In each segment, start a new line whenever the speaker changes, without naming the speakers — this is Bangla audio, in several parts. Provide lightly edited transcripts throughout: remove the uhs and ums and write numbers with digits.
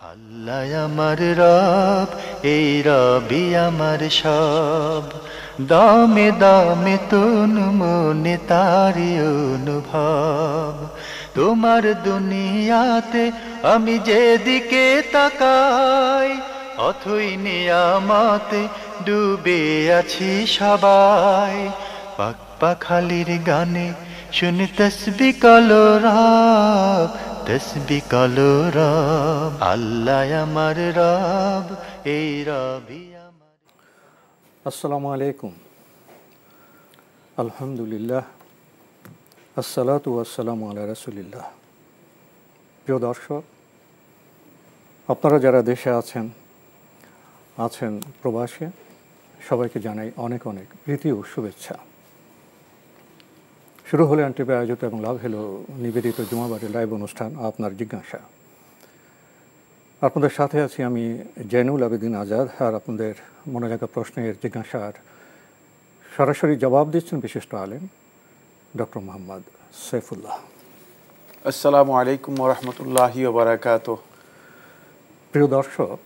আল্লাহ আমার রব, এই রবি আমার সব, দামে দামে তন মনে তারি অনুভব। তোমার দুনিয়াতে আমি যেদিকে তাকাই, অথই নিয়ামতে ডুবে আছি সবাই। পাক পাখালির গানে শুনি তসবিহ কলরব, তসবিহ কলরব। আল্লাহ আমার রব, এই রবি আমার।
আসসালামু আলাইকুম। আলহামদুলিল্লাহ, আসসালাতু ওয়াসসালামু আলা রাসূলিল্লাহ। প্রিয় দর্শক, আপনারা যারা দেশে আছেন প্রবাসে, সবাইকে জানাই অনেক অনেক প্রীতি ও শুভেচ্ছা। শুরু হলো এনটিভি আয়োজিত এবং লাভ হলো নিবেদিত জুমাবারের লাইভ অনুষ্ঠান আপনার জিজ্ঞাসা। আপনাদের সাথে আছি আমি জয়নুল আবেদিন আজাদ। আর আপনাদের মনে রাখা প্রশ্নের জিজ্ঞাসার সরাসরি জবাব দিচ্ছেন বিশিষ্ট আলেম ডক্টর মোহাম্মদ সাইফুল্লাহ।
আসসালামু আলাইকুম ওয়া রাহমাতুল্লাহি ওয়া বারাকাতুহু।
প্রিয় দর্শক,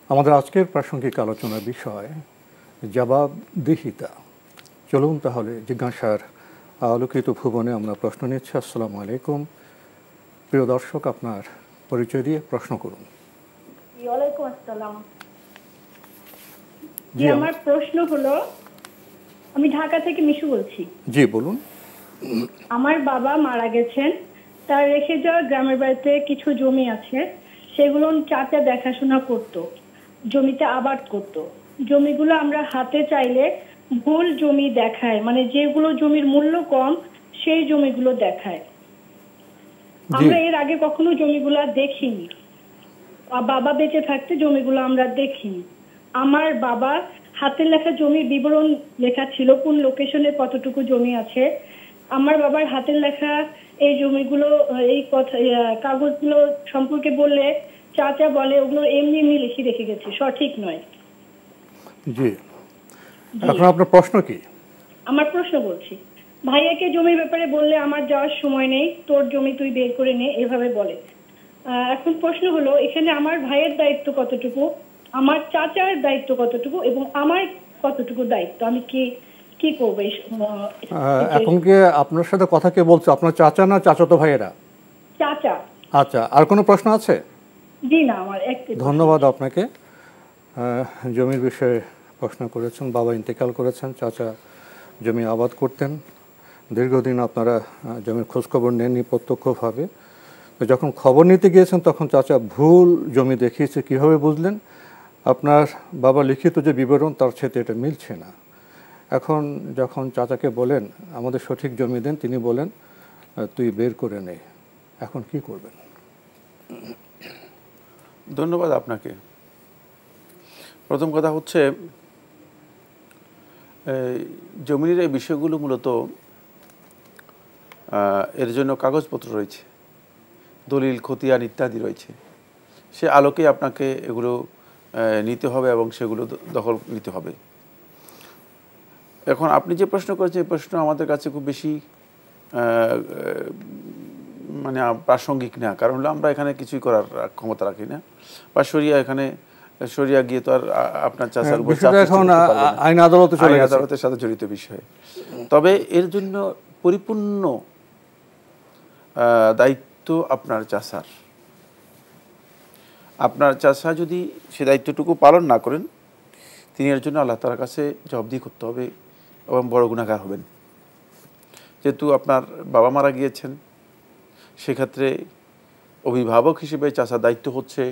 আমাদের আজকের প্রাসঙ্গিক আলোচনার বিষয় জবাবদিহিতা। চলুন তাহলে জিজ্ঞাসার আলোকিত ভুবনে আমরা প্রশ্ন নিচ্ছি। আসসালামু আলাইকুম। প্রিয় দর্শক, আপনার পরিচয় দিয়ে প্রশ্ন করুন।
ওয়ালাইকুম আসসালাম।
জি,
আমার প্রশ্ন হলো, আমি ঢাকা থেকে মিশু বলছি।
জি বলুন।
আমার বাবা মারা গেছেন, তার রেখে যাওয়া গ্রামের বাড়িতে কিছু জমি আছে, সেগুলো চাচা দেখাশোনা করত, জমিতে আবাদ করত। জমিগুলো আমরা হাতে চাইলে ভুল জমি দেখায়, মানে যেগুলো জমির মূল্য কম সেই জমিগুলো দেখায়। আমরা এর আগে কখনো জমিগুলা দেখিনি, বাবা বেঁচে থাকতে জমিগুলো আমরা দেখিনি। আমার বাবা হাতের লেখা জমির বিবরণ লেখা ছিল, কোন লোকেশনে কতটুকু জমি আছে। আমার বাবার হাতের লেখা এই জমিগুলো, এই কথা কাগজগুলো সম্পর্কে বললে চাচা বলে ওগুলো এমনি এমনি লিখে রেখে গেছে, সঠিক নয়।
জি, এখন আপনার প্রশ্ন কি?
আমার প্রশ্ন বলছি, ভাইয়াকে জমির ব্যাপারে বললে আমার যাওয়ার সময় নেই, তোর জমি তুই বের করে নে, এভাবে বলে। এখন প্রশ্ন হলো, এখানে আমার ভাইয়ের দায়িত্ব কতটুকু, আমার চাচার দায়িত্ব কতটুকু, এবং আমার কতটুকু দায়িত্ব, আমি কি করবো?
এখন কি আপনার সাথে কথা কে বলছে, আপনার চাচা না চাচাতো ভাইয়েরা?
চাচা।
আচ্ছা, আর কোনো প্রশ্ন আছে?
জি না, আমার একটি।
ধন্যবাদ আপনাকে। জমির বিষয়ে প্রশ্ন করেছেন। বাবা ইন্তেকাল করেছেন, চাচা জমি আবাদ করতেন। দীর্ঘদিন আপনারা জমির খোঁজখবর নেননি প্রত্যক্ষভাবে। তো যখন খবর নিতে গিয়েছেন তখন চাচা ভুল জমি দেখিয়েছে, কীভাবে বুঝলেন? আপনার বাবা লিখিত যে বিবরণ তার সাথে এটা মিলছে না। এখন যখন চাচাকে বলেন আমাদের সঠিক জমি দেন, তিনি বলেন তুই বের করে নে। এখন কি করবেন?
ধন্যবাদ আপনাকে। প্রথম কথা হচ্ছে, জমির এই বিষয়গুলো মূলত এর জন্য কাগজপত্র রয়েছে, দলিল খতিয়ান ইত্যাদি রয়েছে। সে আলোকেই আপনাকে এগুলো নিতে হবে এবং সেগুলো দখল নিতে হবে। এখন আপনি যে প্রশ্ন করেছেন, এই প্রশ্ন আমাদের কাছে খুব বেশি মানে প্রাসঙ্গিক না, কারণ হলো আমরা এখানে কিছুই করার ক্ষমতা রাখি না, বা শরিয়া গিয়ে তো আর আপনার চাচার উপর
আইন
আদালতের সাথে জড়িত বিষয়। তবে এর জন্য পরিপূর্ণ দায়িত্ব আপনার চাচার। আপনার চাচা যদি সে দায়িত্বটুকু পালন না করেন, তিনি এর জন্য আল্লাহ তাআলার কাছে জবাবদিহি করতে হবে এবং বড় গুনাহগার হবেন। যেহেতু আপনার বাবা মারা গিয়েছেন, সেক্ষেত্রে অভিভাবক হিসেবে চাচার দায়িত্ব হচ্ছে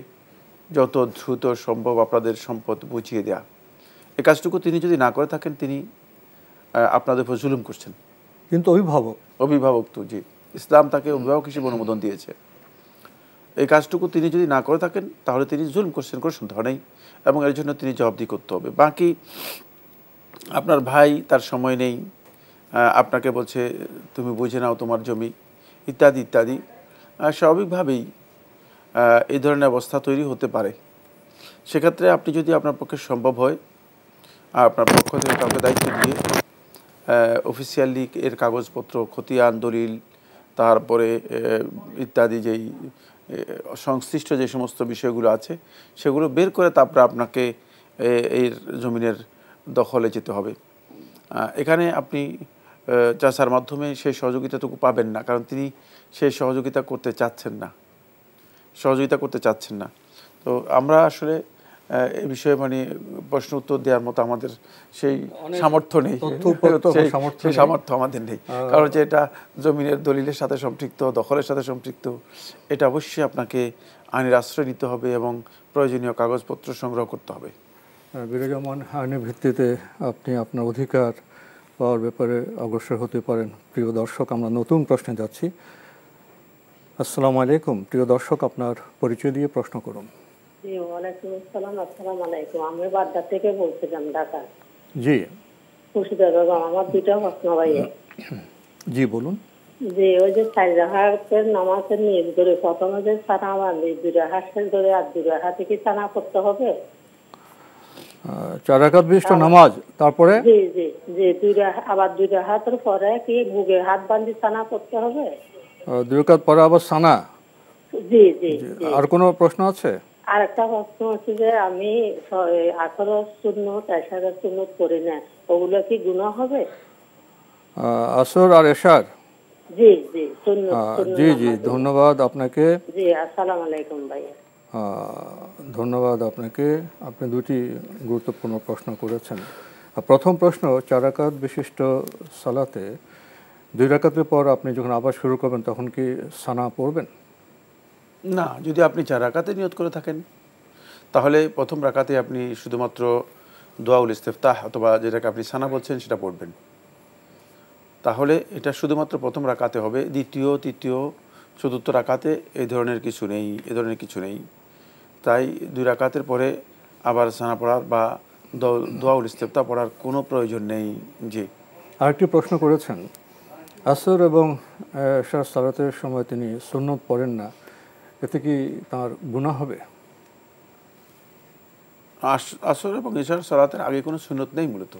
যত দ্রুত সম্ভব আপনাদের সম্পদ বুঝিয়ে দেয়া। এই কাজটুকু তিনি যদি না করে থাকেন, তিনি আপনাদের উপর জুলুম করছেন।
কিন্তু
অভিভাবক তো, জি, ইসলাম তাকে অভিভাবক হিসেবে অনুমোদন দিয়েছে। এই কাজটুকু তিনি যদি না করে থাকেন, তাহলে তিনি জুলুম করছেন, কোনো সন্দেহ নেই, এবং এর জন্য তিনি জবাবদিহি করতে হবে। বাকি আপনার ভাই, তার সময় নেই, আপনাকে বলছে তুমি বুঝে নাও তোমার জমি, ইত্যাদি ইত্যাদি, স্বাভাবিকভাবেই এই ধরনের অবস্থা তৈরি হতে পারে। সেক্ষেত্রে আপনি যদি আপনার পক্ষে সম্ভব হয়, আপনার পক্ষ থেকে কাউকে দায়িত্ব দিয়ে অফিসিয়ালি এর কাগজপত্র, খতিয়ান, দলিল, তারপরে ইত্যাদি যেই সংশ্লিষ্ট যে সমস্ত বিষয়গুলো আছে সেগুলো বের করে তারপরে আপনাকে এই জমিনের দখলে যেতে হবে। এখানে আপনি চাচার মাধ্যমে সেই সহযোগিতাটুকু পাবেন না, কারণ তিনি সেই সহযোগিতা করতে চাচ্ছেন না। তো আমরা আসলে এই বিষয়ে মানে প্রশ্ন উত্তর দেওয়ার মতো আমাদের সেই সামর্থ্য নেই, সেই সামর্থ্য আমাদের নেই। কারণ যে এটা জমিনের দলিলের সাথে সম্পৃক্ত, দখলের সাথে সম্পৃক্ত, এটা অবশ্যই আপনাকে আইনের আশ্রয় নিতে হবে এবং প্রয়োজনীয় কাগজপত্র সংগ্রহ করতে হবে।
বিরাজমান আইনের ভিত্তিতে আপনি আপনার অধিকার পাওয়ার ব্যাপারে অগ্রসর হতে পারেন। প্রিয় দর্শক, আমরা নতুন প্রশ্নে যাচ্ছি। আসসালামু আলাইকুম। প্রিয় দর্শক, আপনার পরিচয় দিয়ে প্রশ্ন করুন।
জি, ওয়ালাইকুম আসসালাম। আসসালামু আলাইকুম। আমি বাড্ডা থেকে বলছিলাম, ঢাকা।
জি
খুশিদা বেগম। আমার দুইটা প্রশ্ন ভাইয়া।
জি বলুন।
যে ওই যে 4 রাকাতের নামাজের নিয়ম ধরে প্রথমে যে সানা বাঁধে 2 রাকাত শেষ ধরে আর 2 রাকাতে কি সানা করতে হবে?
4 রাকাত বিশিষ্ট নামাজ, তারপরে
জি জি জি 2 রাকাত, আবার 2 রাকাতের পরে কি বুকে হাত বাঁধি সানা করতে হবে?
2 রাকাত পরে আবার সানা।
জি জি।
আর কোনো প্রশ্ন আছে?
আর একটা প্রশ্ন হচ্ছে যে আমি 18 সুন্নত 11 সুন্নত করি না, ওগুলো কি গুনাহ হবে?
আসর আর এশার?
জি জি সুন্নত।
জি জি, ধন্যবাদ আপনাকে।
জি, আসসালামু আলাইকুম ভাইয়া।
ধন্যবাদ আপনাকে। আপনি দুটি গুরুত্বপূর্ণ প্রশ্ন করেছেন। প্রথম প্রশ্ন, 4 রাকাত বিশিষ্ট সালাতে 2 রাকাতের পর আপনি যখন আবার শুরু করবেন তখন কি সানা পড়বেন?
না, যদি আপনি 4 রাকাতে নিয়ত করে থাকেন তাহলে প্রথম রাকাতে আপনি শুধুমাত্র দোয়াউল ইস্তিফতাহ অথবা যেটাকে আপনি সানা বলছেন সেটা পড়বেন। তাহলে এটা শুধুমাত্র প্রথম রাকাতে হবে। দ্বিতীয়, তৃতীয়, চতুর্থ রাকাতে এই ধরনের কিছু নেই। তাই 2 রাকাতের পরে আবার সানা পড়ার বা দোয়াউল ইস্তিফতাহ পড়ার কোনো প্রয়োজন নেই। জি।
আরেকটি প্রশ্ন করেছেন, আসর এবং এশার সালাতের সময় তিনি সুন্নত পড়েন না, এতে কি তার গুনাহ হবে?
আসর এবং এশার সালাতের আগে কোনো সুন্নত নেই মূলত।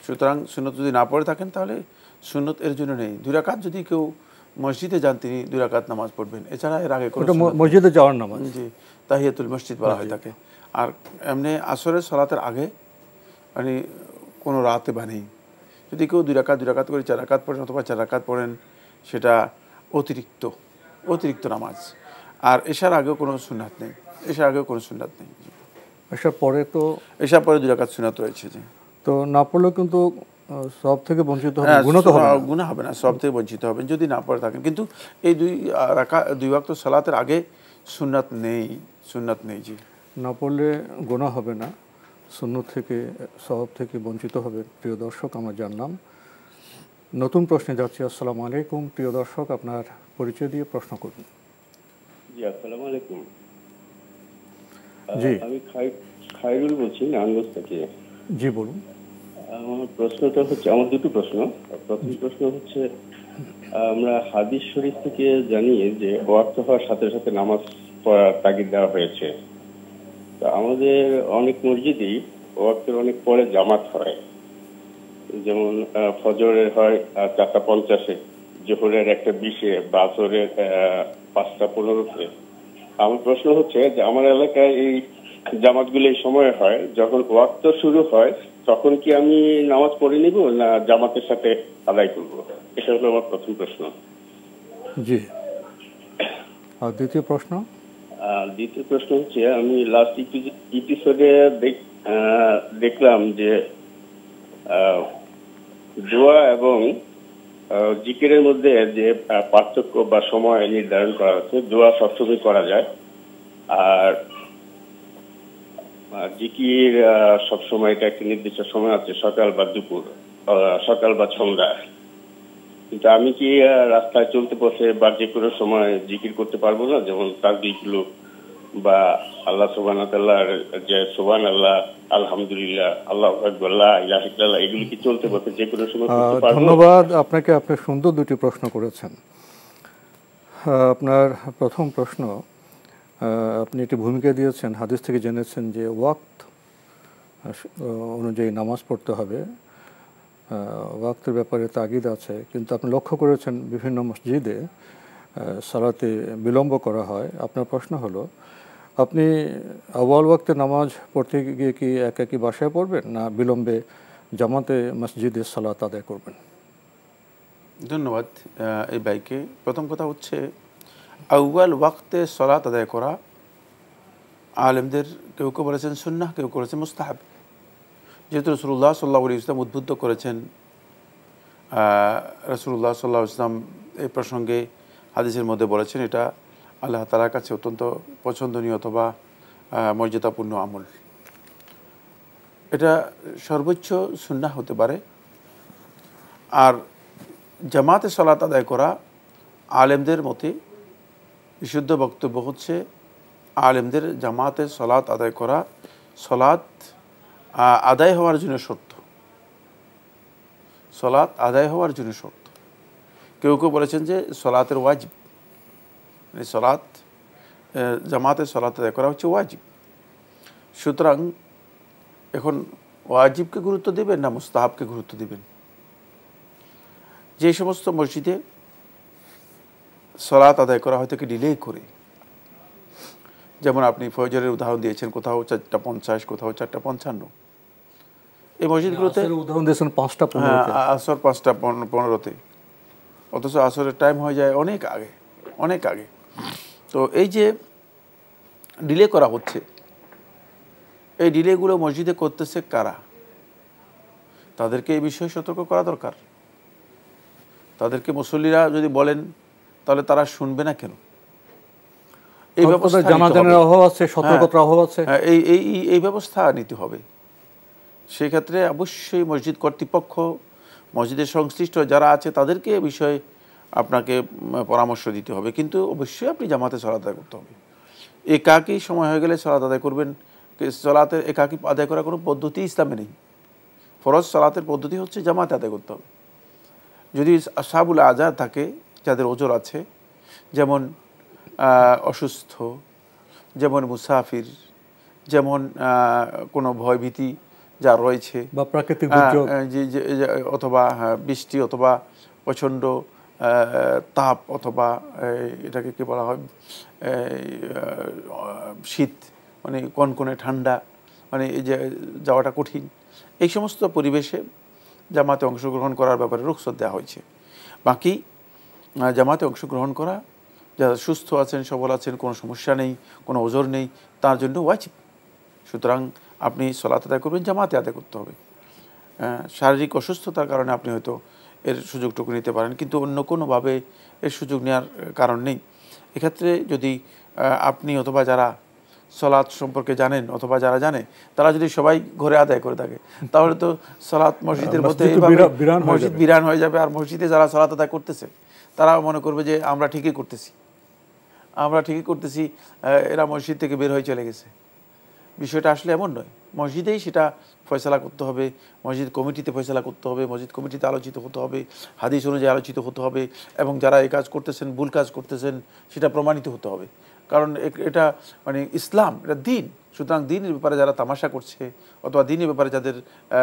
সুতরাং সুন্নত যদি না পড়ে থাকেন তাহলে সুন্নত এর জন্য নেই। 2 রাকাত যদি কেউ মসজিদে যান তিনি 2 রাকাত নামাজ পড়বেন, এছাড়া এর আগে কোনো
মসজিদে যাওয়ার নামাজ।
জি, তাহিয়াতুল মসজিদ বলা হয় থাকে। আর এমনি আসরের সালাতের আগে মানে কোনো রাতে বানেই যদি কেউ 2 রাকাত করে 4 রাকাত পড়েন অথবা 4 রাকাত পড়েন, সেটা অতিরিক্ত নামাজ। আর এশার আগেও কোনো সুন্নাত নেই।
এশার পরে
2 রাকাত সুন্নাত রয়েছে। জি।
তো না পড়লেও কিন্তু সব থেকে বঞ্চিত হবে,
গুনাহ হবে না, সব থেকে বঞ্চিত হবেন যদি না পড়ে থাকেন। কিন্তু এই 2 ওয়াক্ত সালাতের আগে সুন্নাত নেই। জি।
না পড়লে গুনাহ হবে না, সুন্নত থেকে সব থেকে বঞ্চিত হবে। প্রিয় দর্শক, আমরা জানলাম। নতুন প্রশ্নে যাচ্ছি। আসসালামু আলাইকুম। প্রিয় দর্শক, আপনার পরিচয় দিয়ে প্রশ্ন করুন।
জি, আসসালামু আলাইকুম।
জি,
আমি খায়রুল বলছি নারায়ণগঞ্জ থেকে।
জি বলুন।
আমার প্রশ্নটা হচ্ছে, আমার দুটো প্রশ্ন। প্রথম প্রশ্ন হচ্ছে, আমরা হাদিস শরীফ থেকে জানি যে ওয়াক্ত হওয়ার সাথে সাথে নামাজ পড়ার তাগিদ দেওয়া হয়েছে। তো আমাদের অনেক মসজিদেই ওয়াক্তের অনেক পরে জামাত হয়, যেমন ফজরের হয় 4:50, জোহরের 1:20, বা আসরের 5:15। আমার প্রশ্ন হচ্ছে যে আমার এলাকায় এই জামাতগুলো এই সময় হয়, যখন ওয়াক্ত শুরু হয় তখন কি আমি নামাজ পড়ে নিব না জামাতের সাথে আদায় করব? এটা হলো আমার প্রথম প্রশ্ন।
জি। আর দ্বিতীয় প্রশ্ন?
দ্বিতীয় প্রশ্ন হচ্ছে, আমি লাস্ট এপিসোডে দেখলাম যে দোয়া এবং জিকিরের মধ্যে যে পার্থক্য বা সময় নির্ধারণ করা হচ্ছে। দোয়া সবসময় করা যায়, আর জিকির সবসময় এটা একটা নির্দিষ্ট সময় আছে, সকাল বা দুপুর, সকাল বা সন্ধ্যা। কিন্তু আমি কি রাস্তায় চলতে পথে বা যে কোনো সময় জিকির করতে পারবো না? যেমন তাসবিহগুলো বা আল্লাহ সুবহানাহু ওয়া তাআলার যে সুবহানাল্লাহ, আলহামদুলিল্লাহ, আল্লাহু আকবার, লা ইলাহা ইল্লাল্লাহ, এগুলো কি চলতে পথে যে কোনো সময় করতে পারবো?
ধন্যবাদ আপনাকে। আপনি সুন্দর দুটি প্রশ্ন করেছেন। আপনার প্রথম প্রশ্ন, আপনি একটি ভূমিকা দিয়েছেন, হাদিস থেকে জেনেছেন যে ওয়াক্ত অনুযায়ী নামাজ পড়তে হবে, ওয়াক্তের ব্যাপারে তাগিদ আছে। কিন্তু আপনি লক্ষ্য করেছেন বিভিন্ন মসজিদে সালাতে বিলম্ব করা হয়, আপনার প্রশ্ন হলো আপনি আউয়াল ওয়াক্তে নামাজ পড়তে গিয়ে কি একাকি বাসায় পড়বেন, না বিলম্বে জামাতে মসজিদে সালাত আদায় করবেন?
ধন্যবাদ এই ভাইকে। প্রথম কথা হচ্ছে আউয়াল ওয়াক্তে সালাত আদায় করা আলেমদের কেউ কেউ বলেছেন সুন্নাহ, কেউ করেছেন মুস্তাহাব। যেহেতু রাসূলুল্লাহ সাল্লাল্লাহু আলাইহি ওয়াসাল্লাম উদ্বুদ্ধ করেছেন, রাসূলুল্লাহ সাল্লাল্লাহু আলাইহি ওয়াসাল্লাম এই প্রসঙ্গে হাদিসের মধ্যে বলেছেন এটা আল্লাহ তাআলার কাছে অত্যন্ত পছন্দনীয় অথবা মর্যাদাপূর্ণ আমল। এটা সর্বোচ্চ সুন্নাহ হতে পারে। আর জামাতে সালাত আদায় করা আলেমদের মতে বিশুদ্ধ বক্তব্য হচ্ছে আলেমদের জামাতে সালাত আদায় করা সালাত আদায় হওয়ার জন্য শর্ত, সালাত আদায় হওয়ার জন্য শর্ত। কেউ কেউ বলেছেন যে সালাতের ওয়াজিব, মানে সালাত জামাতে সালাত আদায় করা হচ্ছে ওয়াজিব। সুতরাং এখন ওয়াজিবকে গুরুত্ব দেবেন না মুস্তাহাবকে গুরুত্ব দেবেন? যে সমস্ত মসজিদে সালাত আদায় করা হয় থেকে ডিলে করে, যেমন আপনি ফজরের উদাহরণ দিয়েছেন, কোথাও 4:50, কোথাও 4:55, এই মসজিদগুলোতে
উদাহরণ দিয়েছেন 5:15,
আসর 5:15, অথচ আসরের টাইম হয়ে যায় অনেক আগে, অনেক আগে। তো এই যে ডিলে করা হচ্ছে, এই ডিলেগুলো মসজিদে করতেছে কারা? তাদেরকে এই বিষয়ে সতর্ক করা দরকার। তাদেরকে মুসল্লিরা যদি বলেন তাহলে তারা শুনবে না কেন? এই ব্যবস্থা
জানাজানের অভাব আছে, সতর্কতার অভাব আছে,
এই ব্যবস্থা নিতে হবে। সেক্ষেত্রে অবশ্যই মসজিদ কর্তৃপক্ষ, মসজিদের সংশ্লিষ্ট যারা আছে তাদেরকে এ বিষয়ে আপনাকে পরামর্শ দিতে হবে। কিন্তু অবশ্যই আপনি জামাতে সালাত আদায় করতে হবে। একাকী সময় হয়ে গেলে সালাত আদায় করবেন। সালাতের একাকী আদায় করার কোনো পদ্ধতি ইসলামে নেই। ফরজ সালাতের পদ্ধতি হচ্ছে জামাতে আদায় করতে হবে। যদি আসহাবুল আযার থাকে, যাদের ওজর আছে, যেমন অসুস্থ, যেমন মুসাফির, যেমন কোনো ভয়ভীতি যার রয়েছে,
বা প্রাকৃতিক দুর্যোগ,
অথবা বৃষ্টি, অথবা প্রচণ্ড তাপ, অথবা এটাকে কি বলা হয় শীত, মানে কনকনে ঠান্ডা, মানে এই যে যাওয়াটা কঠিন, এই সমস্ত পরিবেশে জামাতে অংশগ্রহণ করার ব্যাপারে রুখসত দেওয়া হয়েছে। বাকি জামাতে অংশগ্রহণ করা, যারা সুস্থ আছেন, সবল আছেন, কোনো সমস্যা নেই, কোনো ওজর নেই, তার জন্য ওয়াজিব। সুতরাং আপনি সালাত আদায় করবেন, জামাতে আদায় করতে হবে। শারীরিক অসুস্থতার কারণে আপনি হয়তো এর সুযোগটুকু নিতে পারেন, কিন্তু অন্য কোনোভাবে এর সুযোগ নেওয়ার কারণ নেই। এক্ষেত্রে যদি আপনি অথবা যারা সালাত সম্পর্কে জানেন অথবা যারা জানে তারা যদি সবাই ঘরে আদায় করে থাকে, তাহলে তো সালাত মসজিদের মধ্যে মসজিদ বিরান হয়ে যাবে। আর মসজিদে যারা সালাত আদায় করতেছে তারা মনে করবে যে আমরা ঠিকই করতেছি, আমরা ঠিকই করতেছি, এরা মসজিদ থেকে বের হয়ে চলে গেছে। বিষয়টা আসলে এমন নয়। মসজিদেই সেটা ফয়সালা করতে হবে, মসজিদ কমিটিতে ফয়সালা করতে হবে, মসজিদ কমিটিতে আলোচিত হতে হবে, হাদিস অনুযায়ী আলোচিত হতে হবে, এবং যারা এই কাজ করতেছেন, ভুল কাজ করতেছেন, সেটা প্রমাণিত হতে হবে। কারণ এটা মানে ইসলাম, এটা দিন। সুতরাং দিনের ব্যাপারে যারা তামাশা করছে অথবা দিনের ব্যাপারে যাদের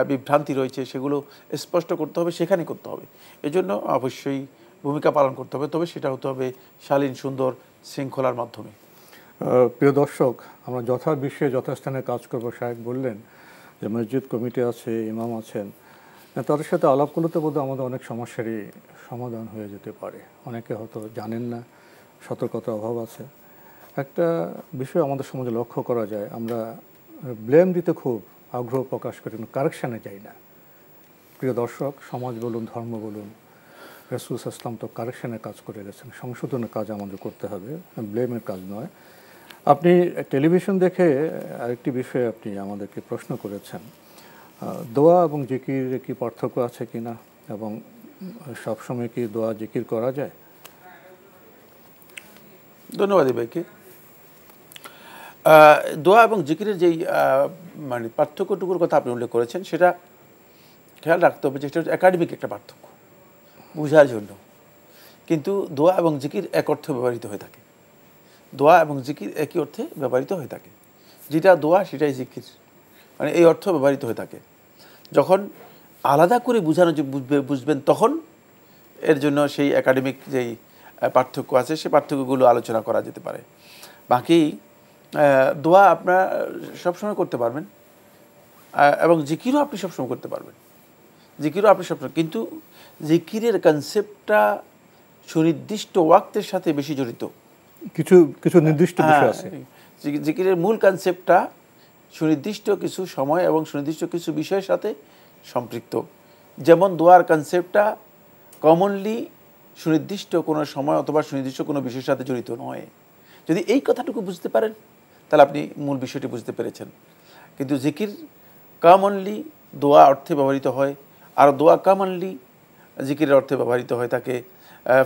বিভ্রান্তি রয়েছে, সেগুলো স্পষ্ট করতে হবে, সেখানেই করতে হবে। এজন্য অবশ্যই ভূমিকা পালন করতে হবে, তবে সেটা হতে হবে শালীন, সুন্দর, শৃঙ্খলার মাধ্যমে।
প্রিয় দর্শক, আমরা যথা বিষয়ে যথাস্থানে কাজ করবো। সাহেব বললেন যে মসজিদ কমিটি আছে, ইমাম আছেন, তাদের সাথে আলাপগুলোতে বোধহয় আমাদের অনেক সমস্যারই সমাধান হয়ে যেতে পারে। অনেকে হয়তো জানেন না, সতর্কতার অভাব আছে। একটা বিষয় আমাদের সমাজে লক্ষ্য করা যায়, আমরা ব্লেম দিতে খুব আগ্রহ প্রকাশ করি, কিন্তু কারেকশানে যাই না। প্রিয় দর্শক, সমাজ বলুন, ধর্ম বলুন, রাসূল সাল্লাল্লাহু আলাইহি ওয়াসাল্লাম তো কারেকশানের কাজ করে গেছেন। সংশোধনের কাজ আমাদের করতে হবে, ব্লেমের কাজ নয়। আপনি টেলিভিশন দেখে আরেকটি বিষয়ে আপনি আমাদেরকে প্রশ্ন করেছেন, দোয়া এবং জিকির কি পার্থক্য আছে কিনা, এবং সবসময় কি দোয়া জিকির করা যায়?
ধন্যবাদ ভাইকে। দোয়া এবং জিকিরের যেই মানে পার্থক্যটুকুর কথা আপনি উল্লেখ করেছেন, সেটা খেয়াল রাখতে হবে যে সেটা একাডেমিক একটা পার্থক্য বোঝার জন্য। কিন্তু দোয়া এবং জিকির এক অর্থে ব্যবহৃত হয়ে থাকে। দোয়া এবং জিকির একই অর্থে ব্যবহৃত হয়ে থাকে। যেটা দোয়া সেটাই জিকির, মানে এই অর্থ ব্যবহৃত হয়ে থাকে। যখন আলাদা করে বুঝবেন তখন এর জন্য সেই একাডেমিক যেই পার্থক্য আছে, সে পার্থক্যগুলো আলোচনা করা যেতে পারে। বাকি দোয়া আপনারা সবসময় করতে পারবেন এবং জিকিরও আপনি সবসময় করতে পারবেন, জিকিরও আপনি সবসময়, কিন্তু জিকিরের কনসেপ্টটা সুনির্দিষ্ট ওয়াক্তের সাথে বেশি জড়িত।
কিছু কিছু নির্দিষ্ট বিষয় আছে।
জিকিরের মূল কনসেপ্টটা সুনির্দিষ্ট কিছু সময় এবং সুনির্দিষ্ট কিছু বিষয়ের সাথে সম্পৃক্ত। যেমন দোয়ার কনসেপ্টটা কমনলি সুনির্দিষ্ট কোনো সময় অথবা সুনির্দিষ্ট কোনো বিষয়ের সাথে জড়িত নয়। যদি এই কথাটুকু বুঝতে পারেন তাহলে আপনি মূল বিষয়টি বুঝতে পেরেছেন। কিন্তু জিকির কমনলি দোয়া অর্থে ব্যবহৃত হয়, আর দোয়া কমনলি জিকিরের অর্থে ব্যবহৃত হয় থাকে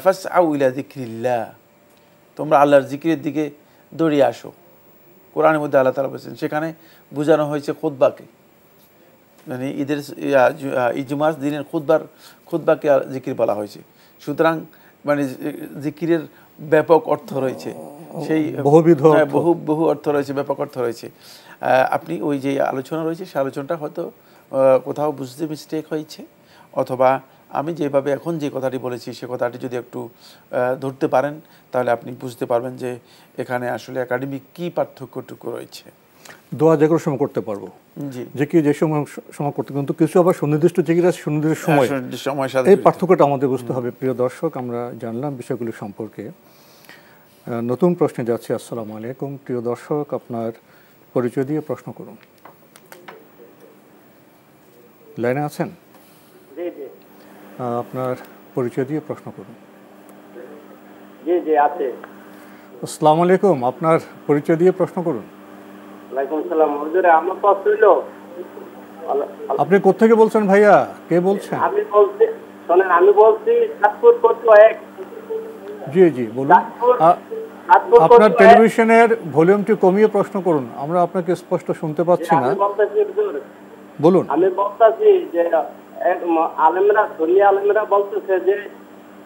ফাসআউ ইলা যিকরিল্লাহ, তোমরা আল্লাহর জিকিরের দিকে দৌড়িয়ে আসো। কোরআনের মধ্যে আল্লাহ তাআলা বলেছেন, সেখানে বোঝানো হয়েছে খুতবাকে, মানে ঈদের জুমার দিনের খুতবাকে জিকির বলা হয়েছে। সুতরাং মানে জিকিরের ব্যাপক অর্থ রয়েছে, সেই বহু অর্থ রয়েছে, ব্যাপক অর্থ রয়েছে। আপনি ওই যে আলোচনা রয়েছে সে আলোচনাটা হয়তো কোথাও বুঝতে মিস্টেক হয়েছে, অথবা আমি যেভাবে এখন যে কথাটি বলেছি সে কথাটি যদি একটু ধরতে পারেন তাহলে আপনি বুঝতে পারবেন যে এখানে আসলে একাডেমিক কী পার্থক্যটুকু রয়েছে।
দোয়া যে কোনো সময় করতে পারবো,
জি,
জিকির যে সময় করতে, কিন্তু কিছু আবার সুনির্দিষ্ট জিকির আছে সুনির্দিষ্ট সময়, এই পার্থক্যটা আমাদের বুঝতে হবে। প্রিয় দর্শক, আমরা জানলাম বিষয়গুলি সম্পর্কে। নতুন প্রশ্নে যাচ্ছি। আসসালামু আলাইকুম। প্রিয় দর্শক, আপনার পরিচয় দিয়ে প্রশ্ন করুন। লাইনে আছেন?
জি জি।
আপনার পরিচয় দিয়ে প্রশ্ন করুন।
জি জি আছে।
আসসালামু আলাইকুম, আপনার পরিচয় দিয়ে প্রশ্ন করুন।
ওয়ালাইকুম সালাম। হুজুর, আমার প্রশ্ন হইল,
আপনি কোত্থেকে বলছেন ভাইয়া? কে বলছেন?
আমি বলছি, শোনেন, আমি বলছি চাঁদপুর কত এক।
জি জি বলুন। আপনার টেলিভিশনের ভলিউমটি কমিয়ে প্রশ্ন করুন, আমরা আপনাকে স্পষ্ট শুনতে পাচ্ছি না। বলুন।
আমি বলতেছি যে আলেমরা, সুন্নি আলেমরা বলতেছে যে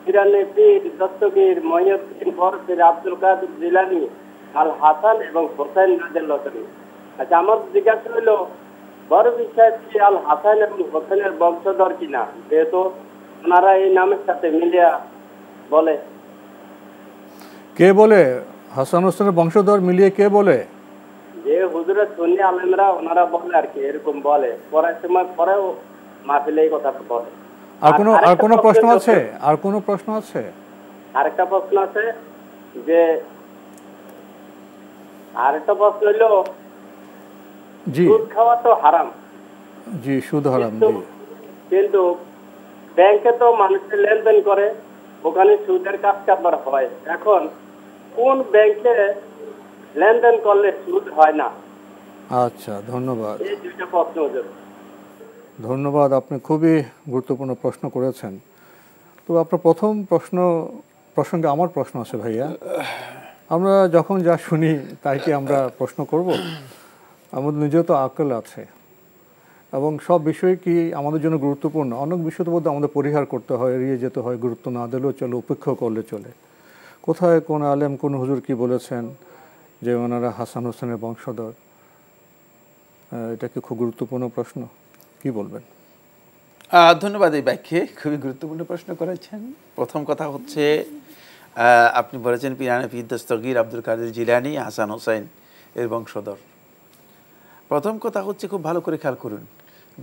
ইরানি পীর, দস্তগীর, মহিউদ্দিন ফরসির, আব্দুল কাদের জিলানী, আল হাসান এবং হোসেন রাদিয়াল্লাহু তাআলা। আচ্ছা, আমার জিজ্ঞাসা হলো, বড় বিষয় কি আল হাসান এবং হোসেনের বংশধর কিনা, যেহেতু ওনারা এই নামের সাথে মিলিয়া বলে।
কে বলে হাসান হোসেনের বংশধর মিলিয়ে কে বলে?
যে হুজুরের সুন্নি আলেমরা ওনারা বলে আর কি, এরকম বলে, পড়ার সময় পরেও মাহফিলে এই কথাটা বলে।
আর কোনো প্রশ্ন আছে? আর কোনো প্রশ্ন আছে?
আরেকটা প্রশ্ন আছে যে, আরেকটা প্রশ্ন হইল,
জি,
সুদ খাওয়া তো হারাম।
জি, সুদ হারাম। জি,
কিন্তু ব্যাংকে তো মানুষের লেনদেন করে, ওখানে সুদের কাজ কারবার হয়। এখন কোন ব্যাংকে লেনদেন করলে সুদ হয় না?
আচ্ছা, ধন্যবাদ।
এই দুইটা প্রশ্ন হুজুর।
ধন্যবাদ, আপনি খুবই গুরুত্বপূর্ণ প্রশ্ন করেছেন। তো আপনার প্রথম প্রশ্ন প্রসঙ্গে আমার প্রশ্ন আছে ভাইয়া। আমরা যখন যা শুনি তাই কি আমরা প্রশ্ন করব? আমাদের নিজেও তো আকল আছে এবং সব বিষয় কি আমাদের জন্য গুরুত্বপূর্ণ। অনেক বিষয় তো বোধ আমাদের পরিহার করতে হয়, এড়িয়ে যেতে হয়, গুরুত্ব না দিলেও চলে, উপেক্ষা করলে চলে। কোথায় কোন আলেম, কোন হুজুর কি বলেছেন যে ওনারা হাসান হোসেনের বংশধর? এটা কি খুব গুরুত্বপূর্ণ প্রশ্ন, কি বলবেন?
ধন্যবাদ। এই ব্যাখ্যে খুবই গুরুত্বপূর্ণ প্রশ্ন করেছেন। প্রথম কথা হচ্ছে, আপনি বলেছেন পিরানি পীর, দস্তগীর, আব্দুল কাদের জিলানী, হাসান হোসেন এর বংশধর। প্রথম কথা হচ্ছে, খুব ভালো করে খেয়াল করুন,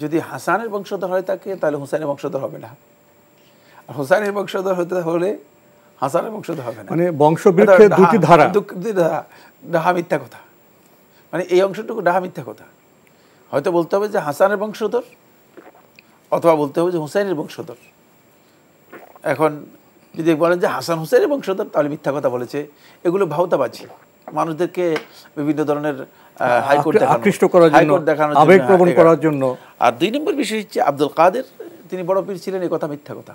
যদি হাসানের বংশধর হয় থাকে তাহলে হোসেনের বংশধর হবে না, আর হোসেনের বংশধর হতে হলে হাসানের বংশধর হবে না।
মানে বংশবৃক্ষে দুটি ধারা,
ডাহা মিথ্যা কথা। মানে এই অংশটুকু ডাহা মিথ্যা কথা। হয়তো বলতে হবে যে হাসানের বংশধর, অথবা বলতে হবে যে হুসাইনের বংশধর। এখন যদি বলেন যে হাসান হুসাইনের বংশধর, তাহলে মিথ্যা কথা বলেছে। এগুলো ভাওতাবাজি, মানুষদেরকে বিভিন্ন ধরনের হাইকোর্ট
আকৃষ্ট করার জন্য, আবেগপ্রবণ করার জন্য।
আর দুই নম্বর বিষয় হচ্ছে, আব্দুল কাদের তিনি বড় পীর ছিলেন, এই কথা মিথ্যা কথা।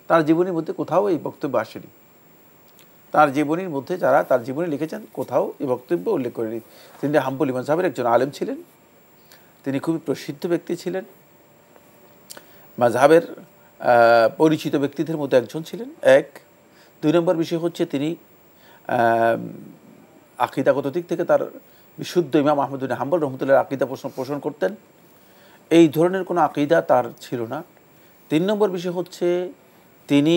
তার জীবনীর মধ্যে কোথাও এই বক্তব্য আসেনি। তার জীবনীর মধ্যে যারা তার জীবনী লিখেছেন কোথাও এই বক্তব্য উল্লেখ করেনি। তিনি হাম্বলি মাযহাবের একজন আলেম ছিলেন, তিনি খুবই প্রসিদ্ধ ব্যক্তি ছিলেন, মাযহাবের পরিচিত ব্যক্তিদের মধ্যে একজন ছিলেন। এক। দুই নম্বর বিষয় হচ্ছে, তিনি আকীদাগত দিক থেকে তার বিশুদ্ধ ইমাম আহমদ বিন হাম্বল রহমতুল্লাহ আকীদা পোষণ করতেন, এই ধরনের কোনো আকীদা তার ছিল না। তিন নম্বর বিষয় হচ্ছে, তিনি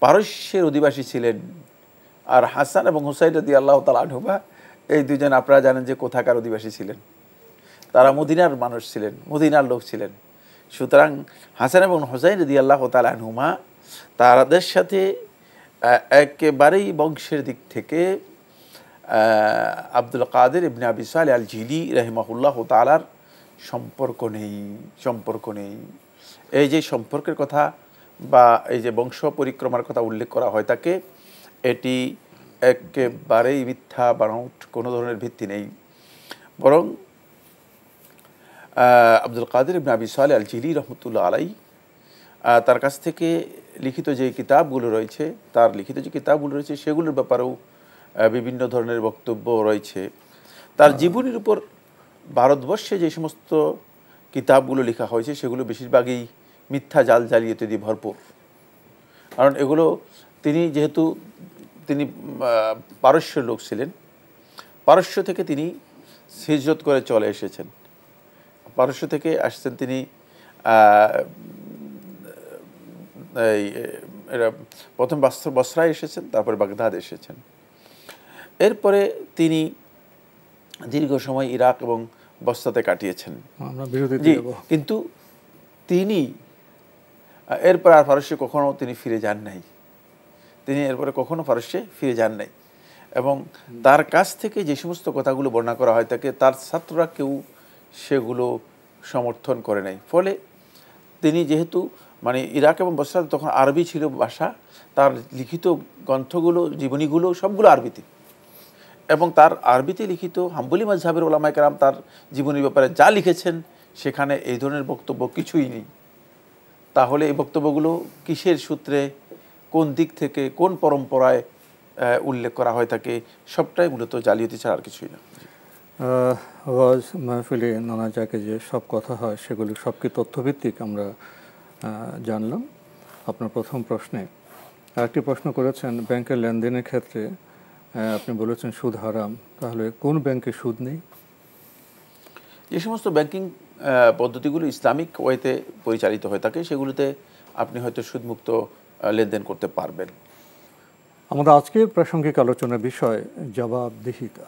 পারস্যের অধিবাসী ছিলেন। আর হাসান এবং হুসাইন রাদিয়াল্লাহু তাআলা আনহুমা এই দুজন আপনারা জানেন যে কোথাকার অধিবাসী ছিলেন, তারা মদিনার মানুষ ছিলেন, মদিনার লোক ছিলেন। সুতরাং হাসান এবং হুসাইন রাদিয়াল্লাহু তাআলা আনহুমা তাদের সাথে একেবারেই বংশের দিক থেকে আব্দুল কাদের ইবনে আবি সালেহ আল জিলি রাহিমাহুল্লাহ তাআলার সম্পর্ক নেই। এই যে সম্পর্কের কথা বা এই যে বংশ পরিক্রমার কথা উল্লেখ করা হয় তাকে, এটি একেবারেই মিথ্যা, বানোয়াট, কোনো ধরনের ভিত্তি নেই। বরং আব্দুল কাদের ইবনে আবি সালেহ আল জিলি রহমতুল্লাহ আলাই তার কাছ থেকে লিখিত যে কিতাবগুলো রয়েছে, সেগুলোর ব্যাপারেও বিভিন্ন ধরনের বক্তব্য রয়েছে। তার জীবনীর উপর ভারতবর্ষে যে সমস্ত কিতাবগুলো লেখা হয়েছে সেগুলো বেশিরভাগই মিথ্যা জালিয়াতি দিয়ে ভরপুর। কারণ এগুলো যেহেতু তিনি পারস্যের লোক ছিলেন, পারস্য থেকে তিনি হিজরত করে চলে এসেছেন, পারস্য থেকে আসছেন তিনি প্রথম বসরায় এসেছেন, তারপরে বাগদাদ এসেছেন। এরপরে তিনি দীর্ঘ সময় ইরাক এবং বসরাতে কাটিয়েছেন। কিন্তু তিনি এরপর আর পারস্যে কখনো তিনি ফিরে যান নাই, এবং তার কাছ থেকে যে সমস্ত কথাগুলো বর্ণনা করা হয় তাকে তার ছাত্ররা কেউ সেগুলো সমর্থন করে নাই। ফলে তিনি যেহেতু ইরাক এবং বসরাতে তখন আরবি ছিল ভাষা, তার লিখিত গ্রন্থগুলো, জীবনীগুলো সবগুলো আরবিতে, এবং তার আরবিতে লিখিত হাম্বলি মাযহাবের উলামায়ে কেরাম তার জীবনীর ব্যাপারে যা লিখেছেন সেখানে এই ধরনের বক্তব্য কিছুই নেই। তাহলে এই বক্তব্যগুলো কিসের সূত্রে, কোন দিক থেকে, কোন পরম্পরায় উল্লেখ করা হয় থাকে, সবটাই মূলত জালিয়াতি ছাড়া আর কিছুই না।
ওয়াজ মাহফিলে নানা জায়গায় যে সব কথা হয় সেগুলি সব কি তথ্যভিত্তিক আমরা জানলাম। আপনার প্রথম প্রশ্নে আরেকটি প্রশ্ন করেছেন, ব্যাংকের লেনদেনের ক্ষেত্রে আপনি বলেছেন সুদ হারাম, তাহলে কোন ব্যাংকে সুদ নেই?
যে সমস্ত ব্যাংকিং পদ্ধতিগুলো ইসলামিক ওয়েতে পরিচালিত হয়ে থাকে সেগুলোতে আপনি হয়তো সুদমুক্ত লেনদেন করতে পারবেন।
আমাদের আজকের প্রাসঙ্গিক আলোচনার বিষয় জবাবদিহিতা।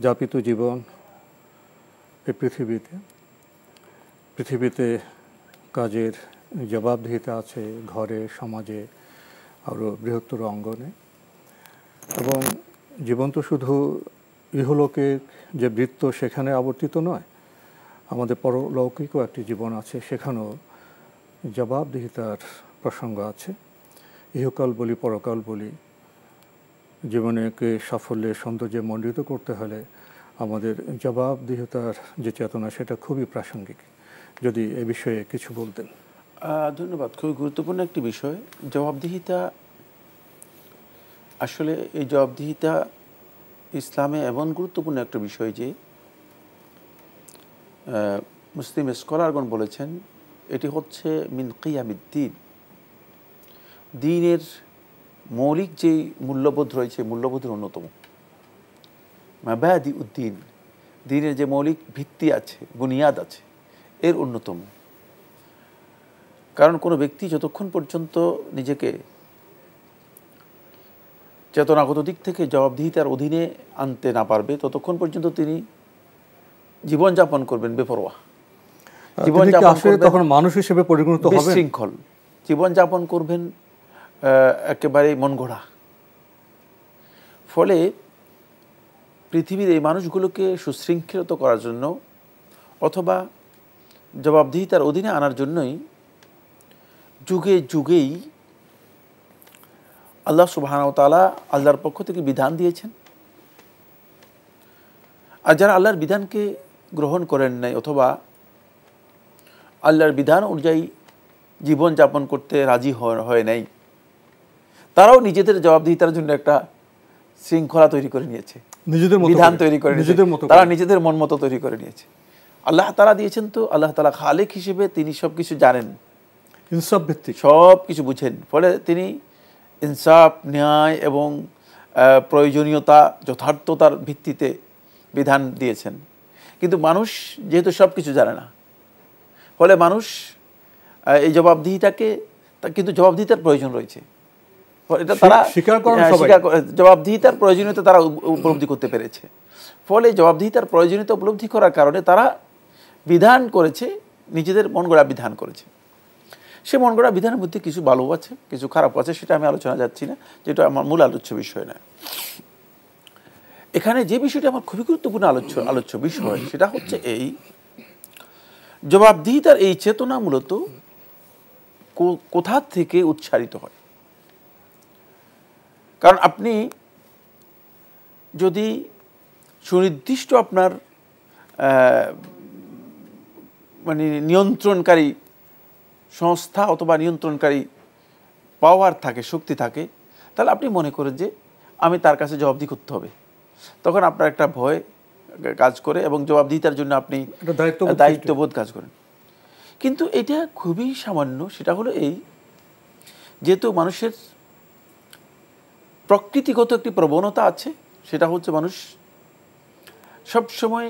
যাপিত জীবন এই পৃথিবীতে কাজের জবাবদিহিতা আছে, ঘরে, সমাজে, আরও বৃহত্তর অঙ্গনে। এবং জীবন তো শুধু ইহলোকের যে বৃত্ত সেখানে আবর্তিত নয়, আমাদের পরলৌকিকও একটি জীবন আছে, সেখানেও জবাবদিহিতার প্রসঙ্গ আছে। ইহকাল বলি, পরকাল বলি, জীবনকে সাফল্যের সৌন্দর্যে মণ্ডিত করতে হলে আমাদের জবাবদিহিতার যে চেতনা সেটা খুবই প্রাসঙ্গিক। যদি এ বিষয়ে কিছু বলতেন।
ধন্যবাদ। খুবই গুরুত্বপূর্ণ একটি বিষয় জবাবদিহিতা। আসলে এই জবাবদিহিতা ইসলামে এমন গুরুত্বপূর্ণ একটা বিষয় যে মুসলিম স্কলারগণ বলেছেন এটি হচ্ছে মিন কিয়ামিদ্দিন, দ্বীনের মৌলিক যেই মূল্যবোধ রয়েছে মূল্যবোধের অন্যতম। মাবাদি উদ্দিন, দ্বীনের যে মৌলিক ভিত্তি আছে, বুনিয়াদ আছে, এর অন্যতম। কারণ কোনো ব্যক্তি যতক্ষণ পর্যন্ত নিজেকে চেতনাগত দিক থেকে জবাবদিহিতার অধীনে আনতে না পারবে ততক্ষণ পর্যন্ত তিনি জীবনযাপন করবেন বেপরোয়া,
তখন মানুষ হিসেবে পরিণত হবেন
বিশৃঙ্খল, জীবনযাপন করবেন একেবারে মন গড়া। ফলে পৃথিবীর এই মানুষগুলোকে সুশৃঙ্খলিত করার জন্য অথবা জবাবদিহিতার অধীনে আনার জন্যই যুগে যুগেই আল্লাহ সুবহানাহু ওয়া তাআলা আল্লাহর পক্ষ থেকে বিধান দিয়েছেন। আর যারা আল্লাহর বিধানকে গ্রহণ করেন নাই অথবা আল্লাহর বিধান অনুযায়ী জীবনযাপন করতে রাজি হয় নাই, তারাও নিজেদের জবাবদিহিতার জন্য একটা শৃঙ্খলা তৈরি করে নিয়েছে, বিধান তৈরি করে নিয়েছে, তারা নিজেদের মন মতো তৈরি করে নিয়েছে। আল্লাহ তাআলা দিয়েছেন তো আল্লাহ তাআলা খালিক হিসেবে তিনি সব কিছু জানেন,
ইনসাফ ভিত্তিক
সব কিছু বুঝেন। ফলে তিনি ইনসাফ, ন্যায় এবং প্রয়োজনীয়তা, যথার্থতার ভিত্তিতে বিধান দিয়েছেন। কিন্তু মানুষ যেহেতু সব কিছু জানে না, ফলে মানুষ এই জবাবদিহিতাকে কিন্তু জবাবদিহিতার প্রয়োজন রয়েছে। এটা তারা জবাবদিহিতার প্রয়োজনীয়তা তারা উপলব্ধি করতে পেরেছে। ফলে জবাবদিহিতার প্রয়োজনীয়তা উপলব্ধি করার কারণে তারা বিধান করেছে, নিজেদের মন গড়া বিধান করেছে। সে মন গড়া বিধানের মধ্যে কিছু ভালো আছে, কিছু খারাপ আছে, সেটা আমি আলোচনা যাচ্ছি না, যেটা আমার মূল আলোচ্য বিষয় নয়। এখানে যে বিষয়টি আমার খুবই গুরুত্বপূর্ণ আলোচ্য বিষয়, সেটা হচ্ছে এই জবাবদিহিতার এই চেতনা মূলত কোথা থেকে উচ্চারিত হয়। কারণ আপনি যদি সুনির্দিষ্ট আপনার মানে নিয়ন্ত্রণকারী সংস্থা অথবা নিয়ন্ত্রণকারী পাওয়ার থাকে, শক্তি থাকে, তাহলে আপনি মনে করেন যে আমি তার কাছে জবাবদিহি করতে হবে। তখন আপনার একটা ভয় কাজ করে এবং জবাবদিহিতার জন্য আপনি দায়িত্ববোধ কাজ করেন। কিন্তু এটা খুবই সামান্য। সেটা হলো এই, যেহেতু মানুষের প্রকৃতিগত একটি প্রবণতা আছে, সেটা হচ্ছে মানুষ সবসময়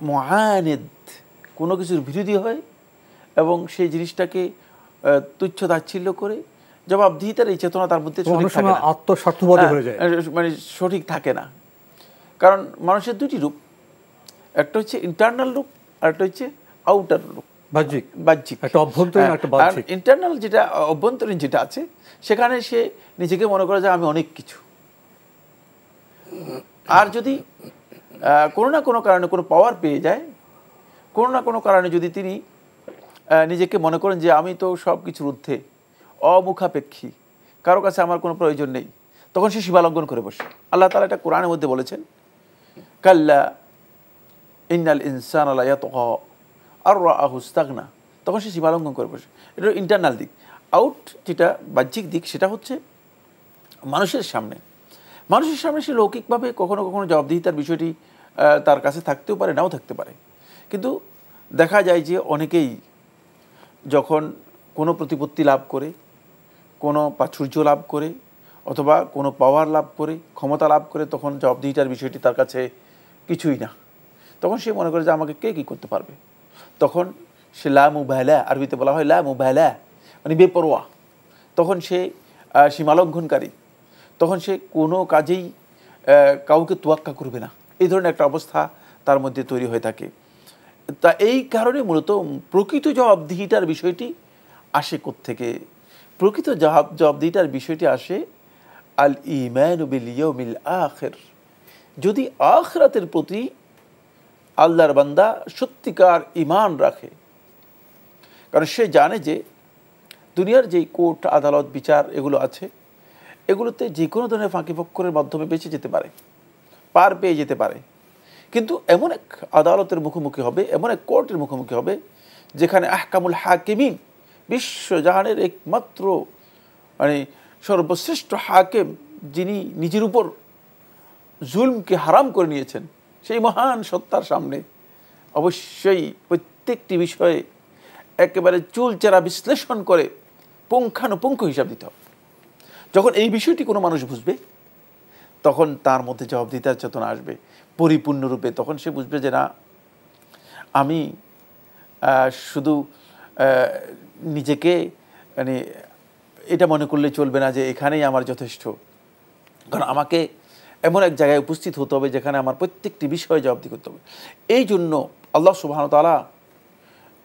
মুআনিদ, কোনো কিছুর বিরোধী হয় এবং সেই জিনিসটাকে তুচ্ছ তাচ্ছিল্য করে। জবাবদিহিতার এই চেতনা তার মধ্যে
আত্মস্বার্থবাদী হয়ে যায়,
মানে সঠিক থাকে না। কারণ মানুষের দুটি রূপ, একটা হচ্ছে ইন্টারনাল রূপ আর একটা হচ্ছে আউটার রূপ, বাহ্যিক। ইন্টারনাল যেটা অভ্যন্তরীণ যেটা আছে, সেখানে সে নিজেকে মনে করে যে আমি অনেক কিছু। আর যদি কোনো না কোনো কারণে কোনো পাওয়ার পেয়ে যায়, কোনো না কোনো কারণে যদি তিনি নিজেকে মনে করেন যে আমি তো সব কিছুর ঊর্ধ্বে, অমুখাপেক্ষী, কারো কাছে আমার কোনো প্রয়োজন নেই, তখন সে সীমালঙ্ঘন করে বসে। আল্লাহ তাআলা এটা কোরআনের মধ্যে বলেছেন, কাল্লা ইন্নাল ইনসানা লায়াতগা আর রাআহু ইসতাগনা। তখন সে সীমালঙ্ঘন করে বসে। এটা ইন্টারনাল দিক। আউট যেটা বাহ্যিক দিক, সেটা হচ্ছে মানুষের সামনে সে লৌকিকভাবে কখনো কখনো জবাবদিহিতার বিষয়টি তার কাছে থাকতেও পারে, নাও থাকতে পারে। কিন্তু দেখা যায় যে অনেকেই যখন কোনো প্রতিপত্তি লাভ করে, কোনো প্রাচুর্য লাভ করে, অথবা কোনো পাওয়ার লাভ করে, ক্ষমতা লাভ করে, তখন জবাবদিহিতার বিষয়টি তার কাছে কিছুই না। তখন সে মনে করে যে আমাকে কে কী করতে পারবে। তখন সে লা মুবালা, আরবিতে বলা হয় লা মুবালা, মানে বেপরোয়া। তখন সে সীমালঙ্ঘনকারী, তখন সে কোনো কাজেই কাউকে তোয়াক্কা করবে না। এই ধরনের একটা অবস্থা তার মধ্যে তৈরি হয়ে থাকে। তা এই কারণে মূলত প্রকৃত জবাবদিহিতার বিষয়টি আসে কোত্থেকে? প্রকৃত জবাবদিহিতার বিষয়টি আসে আল ঈমানু বিল ইয়াউমিল আখির। যদি আখিরাতের প্রতি আল্লাহর বান্দা সত্যিকার ঈমান রাখে, কারণ সে জানে যে দুনিয়ার যেই কোর্ট আদালত বিচার এগুলো আছে, এগুলোতে যে কোনো ধরনের ফাঁকি ফক্করের মাধ্যমে বেঁচে যেতে পারে, পার পেয়ে যেতে পারে। কিন্তু এমন এক আদালতের মুখোমুখি হবে, এমন এক কোর্টের মুখোমুখি হবে, যেখানে আহকামুল হাকিমিন, বিশ্বজাহানের একমাত্র মানে সর্বশ্রেষ্ঠ হাকিম, যিনি নিজের উপর জুলমকে হারাম করে নিয়েছেন, সেই মহান সত্তার সামনে অবশ্যই প্রত্যেকটি বিষয়ে একেবারে চুলচেরা বিশ্লেষণ করে পুঙ্খানুপুঙ্খ হিসাব দিতে হবে। যখন এই বিষয়টি কোনো মানুষ বুঝবে, তখন তার মধ্যে জবাবদিহিতার চেতনা আসবে পরিপূর্ণরূপে। তখন সে বুঝবে যে না, আমি শুধু নিজেকে মানে এটা মনে করলে চলবে না যে এখানেই আমার যথেষ্ট, কারণ আমাকে এমন এক জায়গায় উপস্থিত হতে হবে যেখানে আমার প্রত্যেকটি বিষয়ে জবাবদিহি করতে হবে। এই জন্য আল্লাহ সুবহানাহু ওয়া তাআলা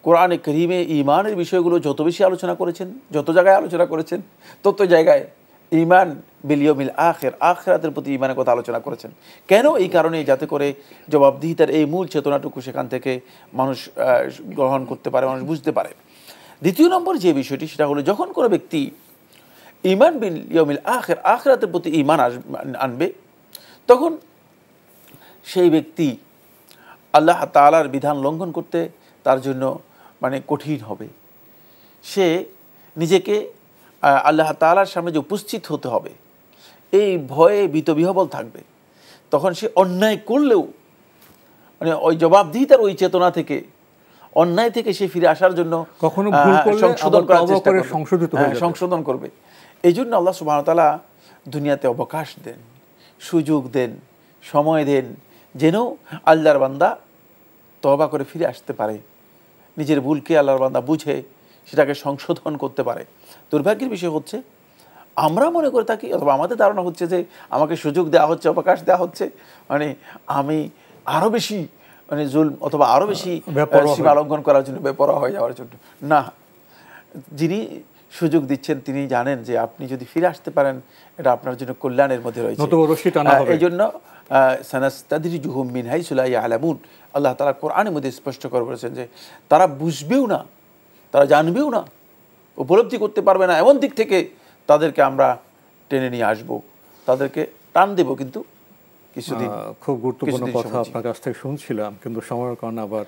কোরআনে কারীমে ঈমানের বিষয়গুলো যত বেশি আলোচনা করেছেন, যত জায়গায় আলোচনা করেছেন, তত জায়গায় ঈমান বিল ইয়াউমিল আখির, আখিরাতের প্রতি ঈমানের কথা আলোচনা করেছেন। কেন? এই কারণে, যাতে করে জবাবদিহিতার এই মূল চেতনাটুকু সেখান থেকে মানুষ গ্রহণ করতে পারে, মানুষ বুঝতে পারে। দ্বিতীয় নম্বর যে বিষয়টি, সেটা হলো যখন কোনো ব্যক্তি ঈমান বিল ইয়াউমিল আখির, আখিরাতের প্রতি ঈমান আনবে, তখন সেই ব্যক্তি আল্লাহ তাআলার বিধান লঙ্ঘন করতে তার জন্য মানে কঠিন হবে। সে নিজেকে আল্লাহ তাআলার সামনে যে উপস্থিত হতে হবে, এই ভয়ে ভীতবিহ্বল থাকবে। তখন সে অন্যায় করলেও মানে ওই জবাবদিহিতার ওই চেতনা থেকে, অন্যায় থেকে সে ফিরে আসার জন্য
কখনো ভুল করলে
সংশোধন করার চেষ্টা করবে,
সংশোধন
করবে। এই জন্য আল্লাহ সুবহানাহু ওয়া তাআলা দুনিয়াতে অবকাশ দেন, সুযোগ দেন, সময় দেন, যেন আল্লাহর বান্দা তওবা করে ফিরে আসতে পারে, নিজের ভুলকে আল্লাহর বান্দা বুঝে সেটাকে সংশোধন করতে পারে। দুর্ভাগ্যের বিষয় হচ্ছে আমরা মনে করে থাকি, অথবা আমাদের ধারণা হচ্ছে যে আমাকে সুযোগ দেওয়া হচ্ছে, অবকাশ দেওয়া হচ্ছে, মানে আমি আরও বেশি মানে জুলম অথবা আরও বেশি সীমা লঙ্ঘন করার জন্য, বেপরোয়া হয়ে যাওয়ার জন্য। না, যিনি সুযোগ দিচ্ছেন তিনি জানেন যে আপনি যদি ফিরে আসতে পারেন এটা আপনার জন্য কল্যাণের মধ্যে রয়েছে। এই জন্য সানাস্তাদরিজুহুম মিন হাইসু লা ইয়ালামুন, আল্লাহ তাআলা কোরআনের মধ্যে স্পষ্ট করে বলেছেন যে তারা বুঝবেও না, তারা জানবেও না, উপলব্ধি করতে পারবে না, এমন দিক থেকে তাদেরকে আমরা টেনে নিয়ে আসব, তাদেরকে টান দেব। কিন্তু কিছুদিন,
খুব গুরুত্বপূর্ণ কথা আপনার কাছ থেকে শুনছিলাম, কিন্তু সময়ের কারণে আবার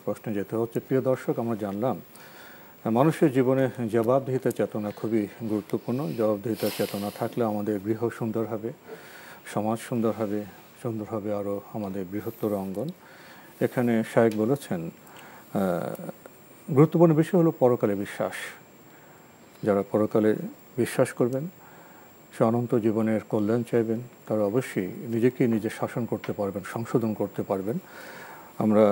প্রশ্নে যেতে হচ্ছে। প্রিয় দর্শক, আমরা জানলাম মানুষের জীবনে জবাবদিহিতা চেতনা খুবই গুরুত্বপূর্ণ। জবাবদিহিতা চেতনা থাকলে আমাদের গৃহ সুন্দর হবে, সমাজ সুন্দর হবে, সুন্দর হবে আরও আমাদের বৃহত্তর অঙ্গন। এখানে শায়েখ বলেছেন গুরুত্বপূর্ণ বিষয় হলো পরকালে বিশ্বাস। যারা পরকালে বিশ্বাস করবেন, সে অনন্ত জীবনের কল্যাণ চাইবেন, তারা অবশ্যই নিজেকেই নিজে শাসন করতে পারবেন, সংশোধন করতে পারবেন। আমরা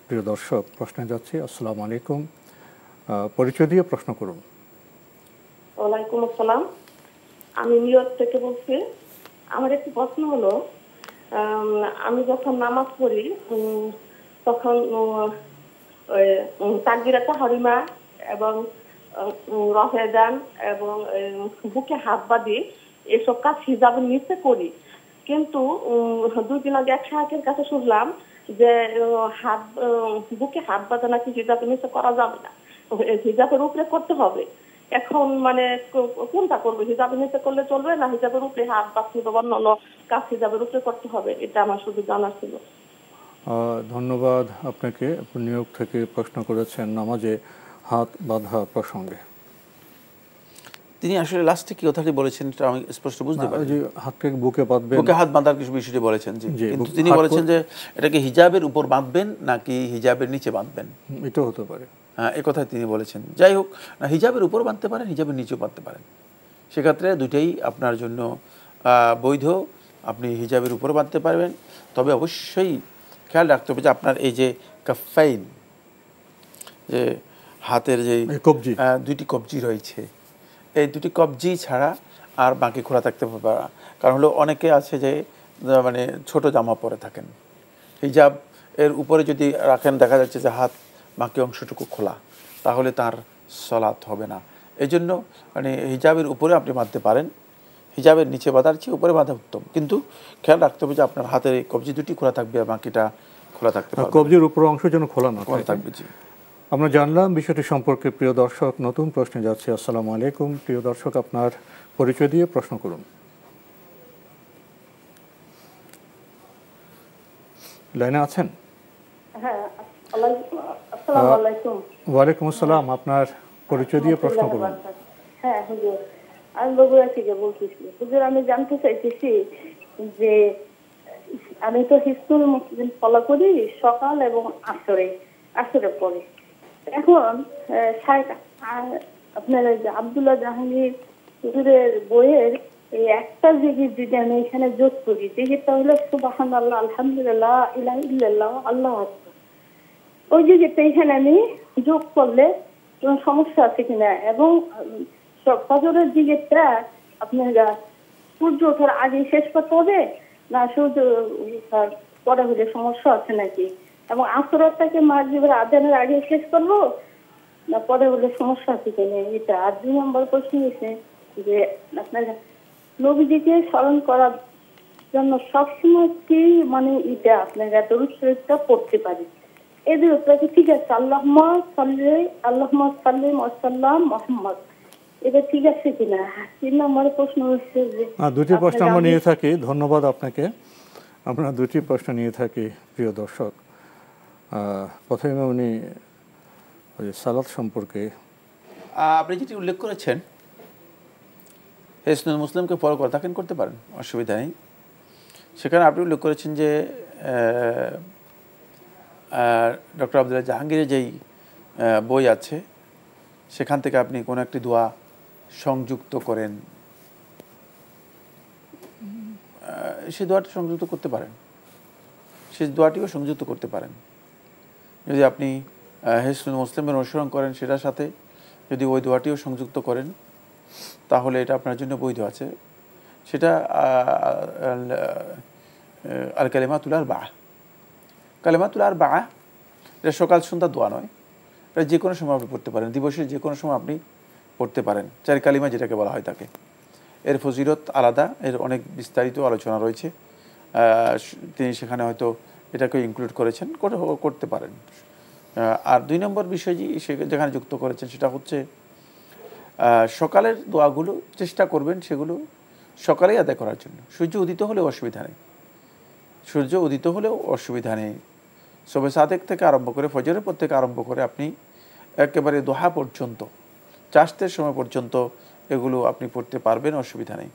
প্রিয় দর্শক প্রশ্নে যাচ্ছি। আসসালামু আলাইকুম, পরিচয় দিয়ে প্রশ্ন করুন।
ওয়ালাইকুম আসসালাম, আমি নিউ ইয়র্ক থেকে বলছি। আমার একটি প্রশ্ন হলো, আমি যখন নামাজ পড়ি তখন তাকবীরাতে তাহরিমা এবং রফেদান এবং বুকে হাত বাঁধি এসব কাজ হিজাবের নিচে করি, কিন্তু 2 দিন আগে এক শাহেখের কাছে শুনলাম যে বুকে হাত বাঁধা নাকি হিজাবের নিচে করা যাবে না, হিজাবের উপরে করতে হবে। এখন মানে কোনটা করবো, হিজাবের নিচে করলে চলবে না হিজাবের উপরে হাত বাঁধতে হবে, অন্য কাজ হিজাবের উপরে করতে হবে? এটা আমার শুধু জানার ছিল।
ধন্যবাদ আপনাকে। আপনি নিউ ইয়র্ক থেকে প্রশ্ন করেছেন নামাজে হাত বাঁধা প্রসঙ্গে।
তিনি আসলে লাস্টে কি কথাটি বলেছেন এটা আমি স্পষ্ট বুঝতে পারি।
যে হাতকে বুকে বাঁধবেন,
বুকে হাত বাঁধার কিছু বিষয়টি বলেছেন, জি, কিন্তু তিনি বলেছেন যে এটাকে হিজাবের উপর বাঁধবেন নাকি হিজাবের নিচে বাঁধবেন,
এটা হতে পারে।
হ্যাঁ, এই কথাই তিনি বলেছেন। যাই হোক, হিজাবের উপর বাঁধতে পারেন, হিজাবের নিচেও বাঁধতে পারেন, সেক্ষেত্রে দুটেই আপনার জন্য বৈধ। আপনি হিজাবের উপর বাঁধতে পারবেন, তবে অবশ্যই খেয়াল রাখতে হবে যে আপনার এই যে কাফাইন, যে হাতের যে
কবজি,
2টি কবজি রয়েছে, এই 2টি কবজি ছাড়া আর বাকি খোলা থাকতে পারবে না। কারণ হলো অনেকে আছে যে মানে ছোট জামা পরে থাকেন, হিজাব এর উপরে যদি রাখেন দেখা যাচ্ছে যে হাত বাকি অংশটুকু খোলা, তাহলে তার সালাত হবে না। এই জন্য মানে হিজাবের উপরে আপনি বাঁধতে পারেন, হিজাবের নিচে বাঁধার চেয়ে উপরে বাঁধা উত্তম, কিন্তু খেয়াল রাখতে হবে যে আপনার হাতের এই কবজি 2টি খোলা থাকবে আর বাকিটা খোলা থাকতে পারবে,
কবজির উপর অংশ যেন খোলা না
থাকবে। জি,
আমরা জানলাম বিষয়টি সম্পর্কে। প্রিয় দর্শক, নতুন প্রশ্নে যাচ্ছে। আসসালামু আলাইকুম, প্রিয় দর্শক, আপনার পরিচয় দিয়ে প্রশ্ন করুন। লাইনে আছেন?
হ্যাঁ, আসসালামু আলাইকুম।
ওয়ালাইকুম আসসালাম, আপনার পরিচয় দিয়ে প্রশ্ন করুন।
হ্যাঁ হুজুর, আমি বগুড়া থেকে বলতেছি। হুজুর, আমি জানতে চাইতেছি যে আমি তো হিজতুল মুসলিম ফলো করি সকাল এবং আসরে পরে। এখন আপনার আব্দুল্লাহ জাহাঙ্গীর হুজুরের বইয়ের এই একটা জিকির যদি আমি এখানে যোগ করি, জিকিরটা হলো সুবহানাল্লাহ, আলহামদুলিল্লাহ, ইলাহা ইল্লাল্লাহ, আল্লাহু আকবার। ওই জিকিরটা এখানে আমি যোগ করলে কোনো সমস্যা আছে কিনা? এবং ফজরের জিকিরটা আপনারা সূর্য ওঠার আগে শেষ করতে হবে না সূর্য পরে হলে সমস্যা আছে নাকি? এবং আসরটাকে মাগরিবের আজানের আগে শেষ করবো না পরে হলে সমস্যা আছে কিনা? এটা। আর 2 নম্বর প্রশ্ন হচ্ছে যে আপনারা নবীজিকে স্মরণ করার জন্য সবসময় কি মানে এটা আপনারা দরুদ শরীফটা পড়তে পারি, এই দুটোকে ঠিক আছে? আল্লাহুম্মা সাল্লি ওয়া সাল্লাম মুহাম্মদ, এটা ঠিক আছে কিনা? 3 নম্বর প্রশ্ন হচ্ছে যে
2টি প্রশ্ন আমরা নিয়ে থাকি। ধন্যবাদ আপনাকে। আমরা 2টি প্রশ্ন নিয়ে থাকি প্রিয় দর্শক। প্রথমে উনি সালাত সম্পর্কে
আপনি যেটি উল্লেখ করেছেন, হিজতুল মুসলিমকে ফলো করে থাকেন, করতে পারেন, অসুবিধা নেই। সেখানে আপনি উল্লেখ করেছেন যে ডক্টর আব্দুল্লাহ জাহাঙ্গীরের যেই বই আছে সেখান থেকে আপনি কোনো একটি দোয়া সংযুক্ত করেন, সেই দোয়াটি সংযুক্ত করতে পারেন, সেই দোয়াটিও সংযুক্ত করতে পারেন। যদি আপনি হিজতুল মুসলিমের অনুসরণ করেন সেটার সাথে, যদি ওই দোয়াটিও সংযুক্ত করেন তাহলে এটা আপনার জন্য বৈধ আছে। সেটা আল কালিমাতুল আরবাআ। কালিমাতুল আরবাআ এটা সকাল সন্ধ্যা দোয়া নয়, এটা যে কোনো সময় আপনি পড়তে পারেন, দিবসের যে কোনো সময় আপনি পড়তে পারেন। 4 কালিমা যেটাকে বলা হয় তাকে। এর ফজিলত আলাদা, এর অনেক বিস্তারিত আলোচনা রয়েছে। তিনি সেখানে হয়তো এটাকে ইনক্লুড করেছেন, করতে পারেন। আর 2 নম্বর বিষয় যেখানে যুক্ত করেছেন সেটা হচ্ছে সকালের দোয়াগুলো চেষ্টা করবেন সেগুলো সকালেই আদায় করার জন্য। সূর্য উদিত হলেও অসুবিধা নেই, সূর্য উদিত হলেও অসুবিধা নেই। সবে সাদেক থেকে আরম্ভ করে, ফজরের পর থেকে আরম্ভ করে আপনি একেবারে দোহা পর্যন্ত, চাষতের সময় পর্যন্ত এগুলো আপনি পড়তে পারবেন, অসুবিধা নেই।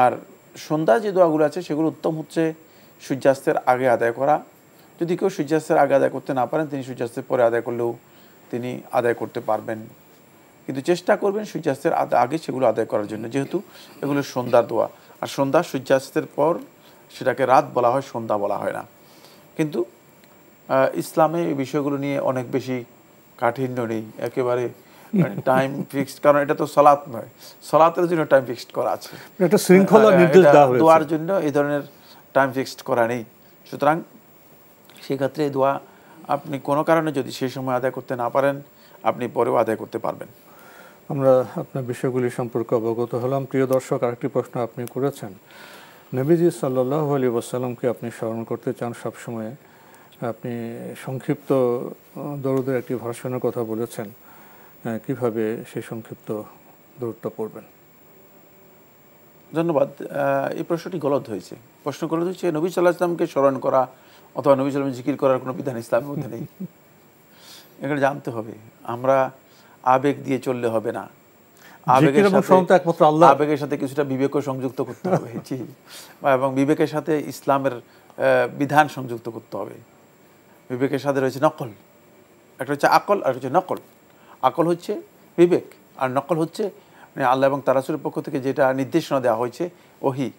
আর সন্ধ্যা যে দোয়াগুলো আছে সেগুলো উত্তম হচ্ছে সূর্যাস্তের আগে আদায় করা। যদি কেউ সূর্যাস্তের আগে আদায় করতে না পারেন, তিনি সূর্যাস্তের পরে আদায় করলেও তিনি আদায় করতে পারবেন, কিন্তু চেষ্টা করবেন সূর্যাস্তের আগে সেগুলো আদায় করার জন্য, যেহেতু এগুলো সন্ধ্যার দোয়া। আর সন্ধ্যা সূর্যাস্তের পর সেটাকে রাত বলা হয়, সন্ধ্যা বলা হয় না। কিন্তু ইসলামে এই বিষয়গুলো নিয়ে অনেক বেশি কাঠিন্য নেই, একেবারে টাইম ফিক্সড, কারণ এটা তো সালাত নয়, সালাতের জন্য টাইম ফিক্সড করা আছে,
একটা শৃঙ্খলা নির্দেশ দেওয়া হয়েছে।
দোয়ার জন্য এই ধরনের টাইম ফিক্সড করা নেই। সুতরাং সেক্ষেত্রে দোয়া আপনি কোনো কারণে যদি সেই সময় আদায় করতে না পারেন, আপনি পরেও আদায় করতে পারবেন।
আমরা আপনার বিষয়গুলি সম্পর্কে অবগত হলাম। প্রিয় দর্শক, আরেকটি প্রশ্ন আপনি করেছেন, নবীজি সাল্লাল্লাহু আলাইহি ওয়াসাল্লামকে আপনি স্মরণ করতে চান সবসময়, আপনি সংক্ষিপ্ত দরুদের একটি ভার্সনের কথা বলেছেন, কিভাবে সেই সংক্ষিপ্ত দরুদটা পড়বেন?
ধন্যবাদ। এই প্রশ্নটি গলত হয়েছে। প্রশ্ন গলত হচ্ছে নবী সাল্লাল্লাহু আলাইহি ওয়াসাল্লামকে স্মরণ করা অথবা নবী সাল্লাল্লাহু আলাইহি ওয়াসাল্লাম জিকির করার কোনো বিধান ইসলামের মধ্যে নেই। এখানে জানতে হবে, আমরা আবেগ দিয়ে চললে হবে না, আবেগের সাথে কিছুটা বিবেকও সংযুক্ত করতে হবে। জি, এবং বিবেকের সাথে ইসলামের বিধান সংযুক্ত করতে হবে। বিবেকের সাথে রয়েছে নকল, একটা হচ্ছে আকল আর হচ্ছে নকল। আকল হচ্ছে বিবেক, আর নকল হচ্ছে মানে আল্লাহ এবং তার রাসূলের পক্ষ থেকে যেটা নির্দেশনা দেওয়া হয়েছে, ওহী,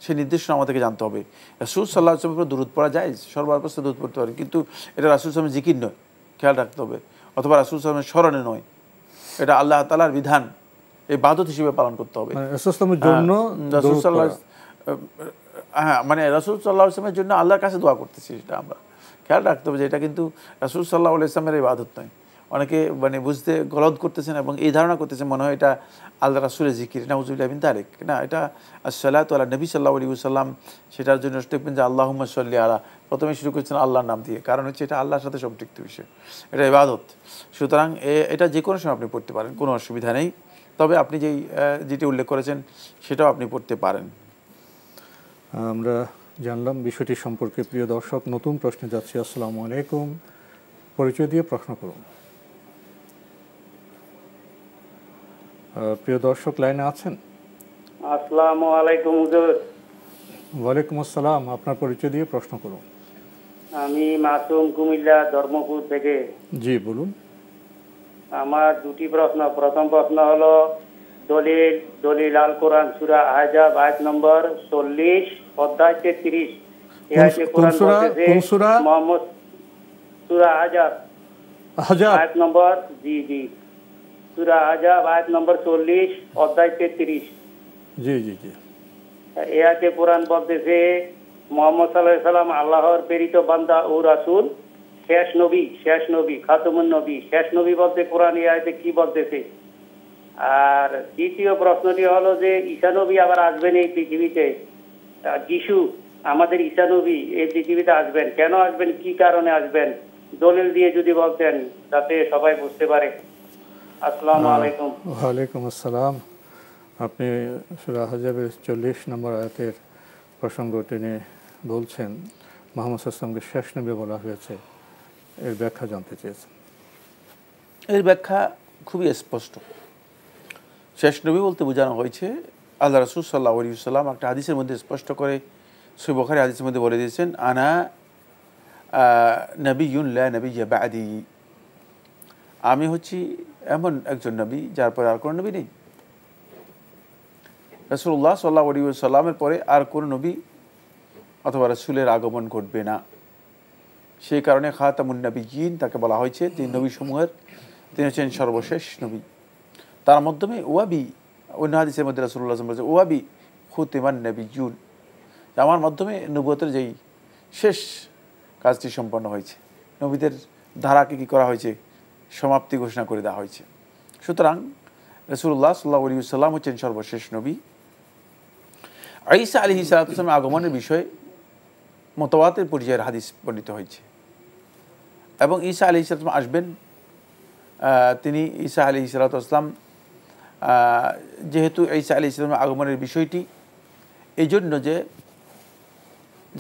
সেই নির্দেশনা আমাদেরকে জানতে হবে। রাসূল সাল্লাল্লাহু আলাইহি ওয়াসাল্লামের দরুদ পড়া যায়, সর্বাবস্থায় দরুদ পড়তে পারে, কিন্তু এটা রাসূল সাল্লাল্লাহু আলাইহি ওয়াসাল্লামের জিকির নয়, খেয়াল রাখতে হবে। অথবা রাসূল সাল্লাল্লাহু আলাইহি ওয়াসাল্লামের স্মরণে নয়, এটা আল্লাহ তাআলার বিধান, এই ইবাদত হিসেবে পালন করতে হবে। হ্যাঁ, মানে রাসূল সাল্লাল্লাহু আলাইহি ওয়াসাল্লামের জন্য আল্লাহর কাছে দোয়া করতেছি, সেটা আমরা খেয়াল রাখতে হবে যে এটা কিন্তু রাসূল সাল্লাল্লাহু আলাইহি ওয়াসাল্লামের ইবাদত নয়। অনেকে মানে বুঝতে গলদ করতেছেন এবং এই ধারণা করতেছেন মনে হয় এটা আল্লাহ রাসূলের জিকির। নাউযুবিল্লাহি মিন যালিক। না, এটা আসসালাতু আলা নবী সাল্লাল্লাহু আলাইহি ওয়াসাল্লাম। সেটার জন্য দেখবেন যে আল্লাহুম্মা সাল্লি আলা, প্রথমে শুরু করেছেন আল্লাহর নাম দিয়ে, কারণ হচ্ছে এটা আল্লাহর সাথে সম্পৃক্ত বিষয়, এটা ইবাদত। সুতরাং এটা যে কোনো সময় আপনি পড়তে পারেন, কোনো অসুবিধা নেই। তবে আপনি যেটি উল্লেখ করেছেন সেটাও আপনি পড়তে পারেন।
আমরা জানলাম বিষয়টি সম্পর্কে। প্রিয় দর্শক, নতুন প্রশ্নে যাচ্ছি। আসসালামু আলাইকুম, পরিচয় দিয়ে প্রশ্ন করুন। প্রিয় দর্শক লাইনে আছেন?
আসসালামু আলাইকুম হুজুর।
ওয়ালাইকুম আসসালাম, আপনার পরিচয় দিয়ে প্রশ্ন করুন।
আমি মাসুম, কুমিল্লা ধর্মপুর থেকে।
জি বলুন।
আমার দুটি প্রশ্ন। প্রথম প্রশ্ন হলো দলিল আল কোরআন সূরা আহজাব আয়াত নম্বর 40 অধ্যায় 33। এই আয়াতে কোরআন বলতেছে মুহাম্মদ, সূরা আহজাব আয়াত নম্বর সূরা আহজাব আয়াত নম্বর 40 অধ্যায় 33।
জি জি জি।
এই আয়াতে কোরআন বলতেছে মুহাম্মদ সাল্লাল্লাহু আলাইহি সাল্লাম আল্লাহর প্রেরিত বান্দা ও রাসূল, শেষ নবী, খাতামুন নবী। শেষ নবী বলতে কোরআন এই আয়াতে কি বলতেছে? আর দ্বিতীয় প্রশ্নটি হলো যে ঈসা নবী আবার আসবেন এই পৃথিবীতে, যিশু আমাদের ঈসা নবী এই পৃথিবীতে আসবেন, কেন আসবেন, কি কারণে আসবেন, দলিল দিয়ে যদি বলতেন যাতে সবাই বুঝতে পারে। আসসালামু আলাইকুম।
ওয়ালাইকুম আসসালাম। আপনি সূরা আহজাবের 40 নম্বর আয়াতের প্রসঙ্গ টেনে বলছেন, মুহাম্মদ সাল্লাল্লাহু আলাইহি ওয়াসাল্লামকে শেষ নবী বলা হয়েছে, এর ব্যাখ্যা জানতে চেয়েছেন।
এর ব্যাখ্যা খুবই স্পষ্ট। শেষ নবী বলতে বোঝানো হয়েছে আল্লাহ রাসূল সাল্লাল্লাহু আলাইহি ওয়াসাল্লাম একটা হাদিসের মধ্যে স্পষ্ট করে, সহিহ বুখারী হাদিসের মধ্যে বলে দিয়েছেন, আনা নবিয়্যুন লা নবিয়্যা বা'দি, আমি হচ্ছি এমন একজন নবী যার পরে আর কোনো নবী নেই। রাসূলুল্লাহ সাল্লাল্লাহু আলাইহি ওয়াসাল্লামের পরে আর কোনো নবী অথবা রাসূলের আগমন ঘটবে না। সেই কারণে খাতামুন নবিয়্যিন তাকে বলা হয়েছে, যে নবী সমূহের তিনি হচ্ছেন সর্বশেষ নবী। তার মাধ্যমে ওয়াবি, অন্য হাদিসের মধ্যে রাসূলুল্লাহ সাল্লাল্লাহু আলাইহি ওয়াসাল্লাম বলেছেন ওয়াবি খুতিমান নবিয়্যুন, আমার মাধ্যমে নবুয়তের যেই শেষ কাজটি সম্পন্ন হয়েছে, নবীদের ধারাকে কী করা হয়েছে, সমাপ্তি ঘোষণা করে দেওয়া হয়েছে। সুতরাং রাসূলুল্লাহ সাল্লাল্লাহু আলাইহি ওয়াসাল্লাম হচ্ছেন সর্বশেষ নবী। ঈসা আলাইহিস সালামের আগমনের বিষয়ে মুতাওয়াতির পর্যায়ের হাদিস বর্ণিত হয়েছে এবং ঈসা আলাইহিস সালাম আসবেন। তিনি ঈসা আলাইহিস সালাম, যেহেতু ঈসা আলাইহিস সালামের আগমনের বিষয়টি এই জন্য যে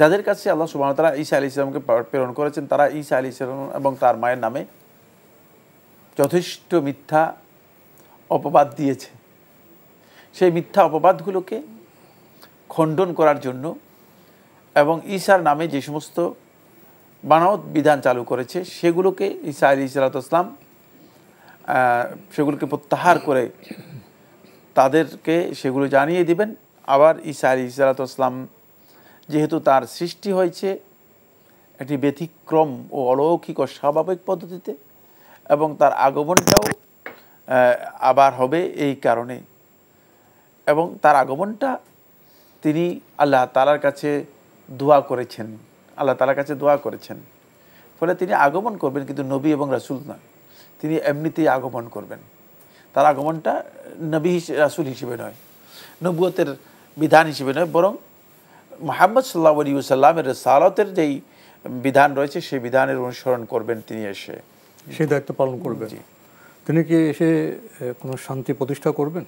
যাদের কাছে আল্লাহ সুবহানাহু ওয়া তাআলা ঈসা আলাইহিস সালামকে প্রেরণ করেছেন, তারা ঈসা আলাইহিস সালাম এবং তার মায়ের নামে যথেষ্ট মিথ্যা অপবাদ দিয়েছে। সেই মিথ্যা অপবাদগুলোকে খণ্ডন করার জন্য এবং ঈসার নামে যে সমস্ত বানাওয়াত বিধান চালু করেছে সেগুলোকে ঈসা আলাইহিস সালাম সেগুলোকে প্রত্যাহার করে তাদেরকে সেগুলো জানিয়ে দিবেন। আবার ঈসা আলাইহিস সালাম যেহেতু তার সৃষ্টি হয়েছে একটি ব্যতিক্রম ও অলৌকিক ও স্বাভাবিক পদ্ধতিতে এবং তার আগমনটাও আবার হবে এই কারণে, এবং তার আগমনটা তিনি আল্লাহ তাআলার কাছে দোয়া করেছেন, আল্লাহ তাআলার কাছে দোয়া করেছেন। ফলে তিনি আগমন করবেন, কিন্তু নবী এবং রাসূল নয়, তিনি এমনিতেই আগমন করবেন। তার আগমনটা নবী রাসূল হিসেবে নয়, নবুয়তের বিধান হিসেবে নয়, বরং মুহাম্মদ সাল্লাল্লাহু আলাইহি ওয়াসাল্লামের রিসালাতের যেই বিধান রয়েছে সেই বিধানের অনুসরণ করবেন তিনি, এসে
সেই দায়িত্ব পালন করবেন। তিনি কি এসে কোনো শান্তি প্রতিষ্ঠা করবেন?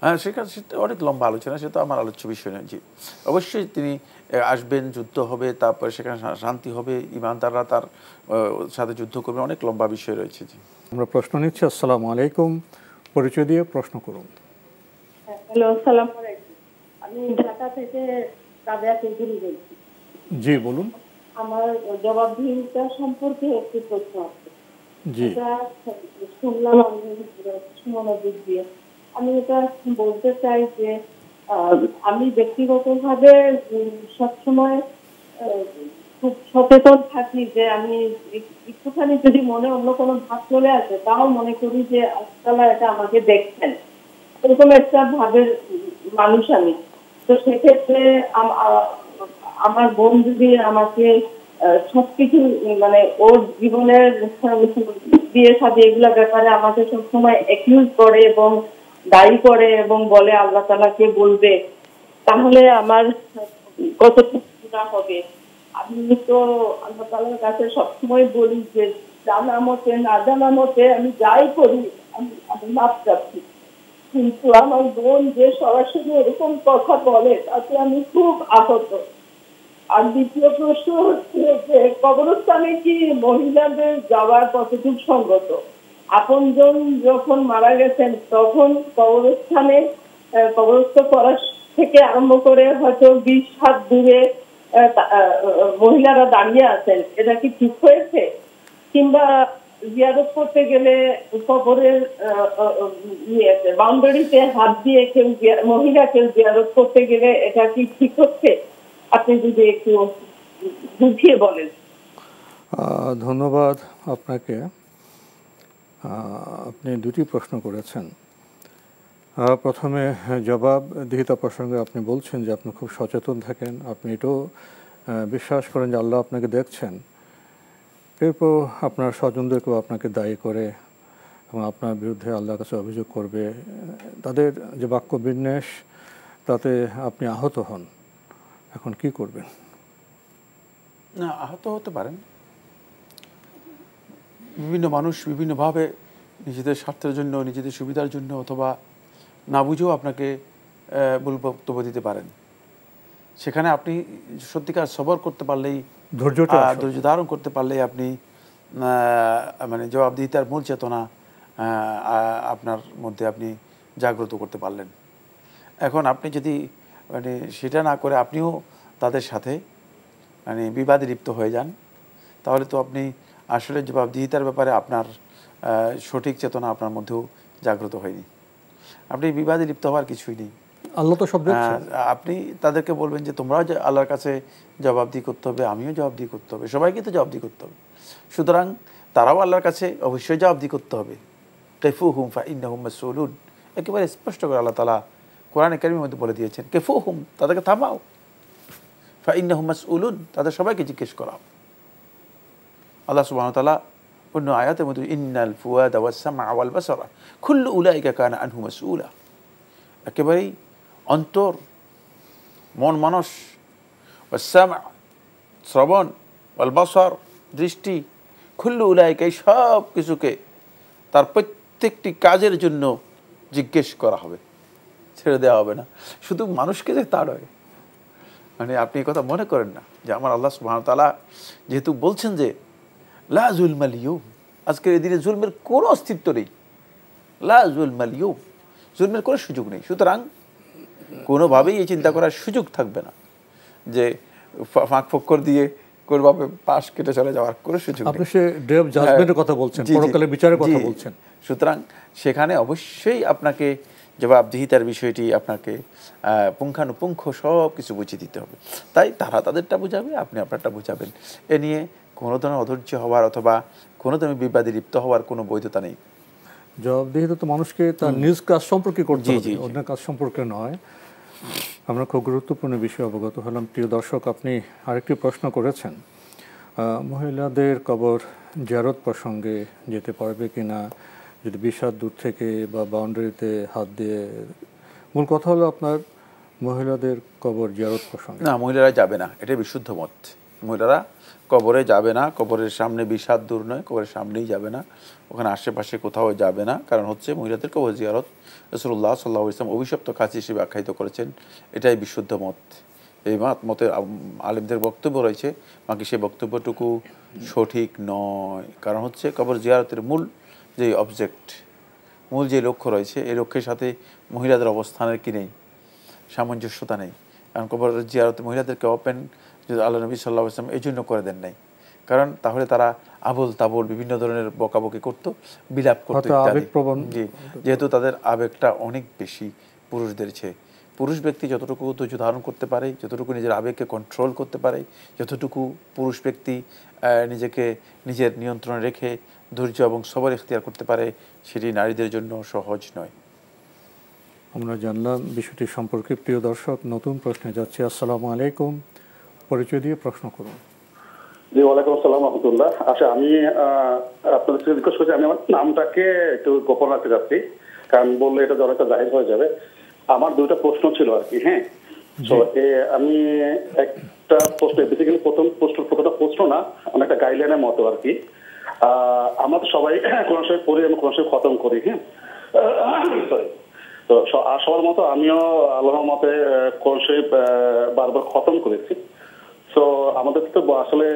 হ্যাঁ, সেখানে অনেক লম্বা আলোচনা, সে তো আমার আলোচ্য বিষয় নয়। জি, অবশ্যই তিনি আসবেন, যুদ্ধ হবে, তারপরে সেখানে শান্তি হবে, ইমানদাররা তার সাথে যুদ্ধ করবেন, অনেক লম্বা বিষয় রয়েছে। জি,
আমরা প্রশ্ন নিচ্ছি। আসসালামু আলাইকুম, পরিচয় দিয়ে প্রশ্ন করুন।
হ্যালো, আসসালামু আলাইকুম। আমি ঢাকা থেকে রাবেয়া চৌধুরী বলছি।
জি বলুন।
আমার জবাবদিহিতা সম্পর্কে একটি প্রশ্ন আছে।
জি,
শুনলাম মনোযোগ দিয়ে। আমি এটা বলতে চাই যে আমি ব্যক্তিগতভাবে সবসময় খুব সচেতন থাকি যে আমি একটুখানি যদি মনে অন্য কোনো ভাব চলে আসে তাও মনে করি যে আল্লাহ এটা আমাকে দেখছেন, এরকম একটা ভাবের মানুষ আমি। তো সেক্ষেত্রে আমার বোন যদি আমাকে সবকিছু মানে ওর জীবনের বিয়ে শাদী এগুলা ব্যাপারে আমাকে সবসময় অ্যাকিউজ করে এবং দায়ী করে এবং বলে আল্লাহ তাআলাকে বলবে, তাহলে আমার কতটুকু গুনাহ হবে? আমি তো আল্লাহ তাআলার কাছে সবসময় বলি যে জানা মতে না জানা মতে আমি যাই করি আমি মাফ চাচ্ছি। কিন্তু আমার বোন যে সরাসরি এরকম কথা বলে তাতে আমি খুব আহত। আর দ্বিতীয় প্রশ্ন হচ্ছে যে কবরস্থানে কি মহিলাদের যাওয়ার কতটুকু সঙ্গত? আপনজন যখন মারা গেছেন তখন কবরস্থানে কবরস্থ করার থেকে আরম্ভ করে হয়তো 20 হাত দূরে মহিলারা দাঁড়িয়ে আছেন, এটা কি ঠিক হয়েছে? কিংবা জিয়ারত করতে গেলে কবরের বাউন্ডারিতে হাত দিয়ে কেউ মহিলা কেউ জিয়ারত করতে গেলে এটা কি ঠিক হচ্ছে? আপনি যদি একটু বুঝিয়ে বলেন।
ধন্যবাদ আপনাকে। আপনি দুটি প্রশ্ন করেছেন। প্রথমে জবাবদিহিতা প্রসঙ্গে আপনি বলছেন যে আপনি খুব সচেতন থাকেন, আপনি এটাও বিশ্বাস করেন যে আল্লাহ আপনাকে দেখছেন। এরপর আপনার স্বজনদেরকেও আপনাকে দায়ী করে এবং আপনার বিরুদ্ধে আল্লাহর কাছে অভিযোগ করবে, তাদের যে বাক্য বিন্যাস তাতে আপনি আহত হন। এখন কি করবেন?
না, আহত হতে পারেন। বিভিন্ন মানুষ বিভিন্নভাবে নিজেদের স্বার্থের জন্য, নিজেদের সুবিধার জন্য অথবা না বুঝেও আপনাকে ভুল বক্তব্য দিতে পারেন। সেখানে আপনি সত্যিকার সবর করতে পারলেই, ধৈর্য ধারণ করতে পারলেই আপনি মানে জবাবদিহিতার মূল চেতনা আপনার মধ্যে আপনি জাগ্রত করতে পারলেন। এখন আপনি যদি মানে সেটা না করে আপনিও তাদের সাথে মানে বিবাদে লিপ্ত হয়ে যান, তাহলে তো আপনি আসলে জবাবদিহিতার ব্যাপারে আপনার সঠিক চেতনা আপনার মধ্যেও জাগ্রত হয়নি। আপনি বিবাদে লিপ্ত হওয়ার কিছুই নেই।
আল্লাহ তো সব দেখছেন।
আপনি তাদেরকে বলবেন যে তোমরাও আল্লাহর কাছে জবাবদিহি করতে হবে, আমিও জবাবদিহি করতে হবে, সবাইকে তো জবাবদিহি করতে হবে। সুতরাং তারাও আল্লাহর কাছে অবশ্যই জবাবদিহি করতে হবে। কিফুহুম ফাইন্নাহুম মাসউলুন, একেবারে স্পষ্ট করে আল্লাহ তাআলা কোরআনে কারীমের মধ্যে বলে দিয়েছেন, কিফুহুম, তাদেরকে থামাও, ফাইন্নাহুম মাসউলুন, তাদের সবাইকে জিজ্ঞেস করা হবে। আল্লাহ সুবহানাহু ওয়া তাআলা অন্য আয়াতের মধ্যে ইন্নাল ফুয়াদা ওয়াস সামআ ওয়াল বাসারা কুল্লু উলাইকা কানা আনহু মাসউলা, একেবারেই অন্তর, মন মানস, ওয়াস সামআ শ্রবণ, ওয়াল বাসার দৃষ্টি, কুল্লু উলাইকা, এই সব কিছুকে তার প্রত্যেকটি কাজের জন্য জিজ্ঞেস করা হবে, ছেড়ে দেওয়া হবে না। শুধু মানুষকে যে তা নয়, মানে আপনি এই কথা মনে করেন না যে আমার আল্লাহ সুবহানাহু ওয়া তাআলা যেহেতু বলছেন যে লা যুলমাল ইয়াউম, আজকের এই দিনে জুলমের কোনো অস্তিত্ব নেই, লা যুলমাল ইয়াউম, জুলমের কোনো সুযোগ নেই। সুতরাং কোনোভাবেই এই চিন্তা করার সুযোগ থাকবে না যে ফাঁক ফক্কর দিয়ে কোনোভাবে পাশ কেটে চলে যাওয়ার কোনো সুযোগ নেই।
আপনি সে ডে অফ জাজমেন্টের কথা বলছেন, পরকালের বিচারের কথা বলছেন।
সুতরাং সেখানে অবশ্যই আপনাকে জবাবদিহিতার বিষয়টি আপনাকে পুঙ্খানুপুঙ্খ সব কিছু বুঝিয়ে দিতে হবে। তাই তারা তাদেরটা বুঝাবে, আপনি আপনারটা বুঝাবেন। এ নিয়ে কোনো ধরনের অধৈর্য হওয়ার অথবা কোনো ধরনের বিবাদে লিপ্ত হওয়ার কোনো বৈধতা নেই।
জবাবদিহিতা তো মানুষকে তার নিজ কাজ সম্পর্কে করতে হবে, অন্য কাজ সম্পর্কে নয়। আমরা খুব গুরুত্বপূর্ণ বিষয় অবগত হলাম। প্রিয় দর্শক, আপনি আরেকটি প্রশ্ন করেছেন, মহিলাদের কবর জিয়ারত প্রসঙ্গে যেতে পারবে কিনা, যদি 20 হাত দূর থেকে বা বাউন্ডারিতে হাত দিয়ে। মূল কথা হলো আপনার মহিলাদের কবর জিয়ারত প্রসঙ্গে।
না, মহিলারা যাবে না, এটাই বিশুদ্ধ মত। মহিলারা কবরে যাবে না, কবরের সামনে 20 হাত দূর নয়, কবরের সামনেই যাবে না, ওখানে আশেপাশে কোথাও যাবে না। কারণ হচ্ছে মহিলাদের কবর জিয়ারত রাসূলুল্লাহ সাল্লাল্লাহু আলাইহি ওয়াসাল্লাম অভিশপ্ত কাজ হিসেবে আখ্যায়িত করেছেন, এটাই বিশুদ্ধ মত। এই মতের আলেমদের বক্তব্য রয়েছে, বাকি সেই বক্তব্যটুকু সঠিক নয়। কারণ হচ্ছে কবর জিয়ারতের মূল যে অবজেক্ট, মূল যে লক্ষ্য রয়েছে, এই লক্ষ্যের সাথে মহিলাদের অবস্থানের কি নেই, সামঞ্জস্যতা নেই। কারণ কবর জিয়ারতে মহিলাদেরকে ওপেন আল্লাহ নবী সাল্লাল্লাহু আলাইহি ওয়াসাল্লাম এই জন্য করে দেন নাই, কারণ তাহলে তারা আবল তাবল বিভিন্ন ধরনের বকাবকি করতো, বিলাপ করতো ইত্যাদি। যেহেতু তাদের আবেগটা অনেক বেশি পুরুষদের চেয়ে। পুরুষ ব্যক্তি যতটুকু ধৈর্য ধারণ করতে পারে, যতটুকু নিজের আবেগকে কন্ট্রোল করতে পারে, যতটুকু পুরুষ ব্যক্তি নিজেকে নিজের নিয়ন্ত্রণে রেখে ধৈর্য এবং সবর ইখতিয়ার করতে পারে, সেটি নারীদের জন্য সহজ নয়।
আমরা জানলাম বিষয়টি সম্পর্কে। প্রিয় দর্শক, নতুন প্রশ্নে যাচ্ছি। আসসালামু আলাইকুম, পরিচয় দিয়ে প্রশ্ন করুন।
জি, ওয়ালাইকুম আসসালাম রাহমাতুল্লাহ। আচ্ছা, আমি আপনাদের সাথে রিকোয়েস্ট করছি, আমি আমার নামটাকে একটু গোপন রাখতে চাচ্ছি, কারণ বললে এটা অনেকটা জাহির হয়ে যাবে। আমার 2টা প্রশ্ন ছিল আর কি। হ্যাঁ, তো আমি একটা প্রশ্ন, বেসিক্যালি প্রথমটা প্রশ্ন না, অনেকটা গাইডলাইনের মতো আর কি। আমরা তো সবাই কোরআন শরীফ পড়ি, আমি কোরআন শরীফ খতম করি। হ্যাঁ, সরি। তো সবার মতো আমিও আল্লাহর মতে কোরআন শরীফ বারবার খতম করেছি। তো আমাদের তো আসলে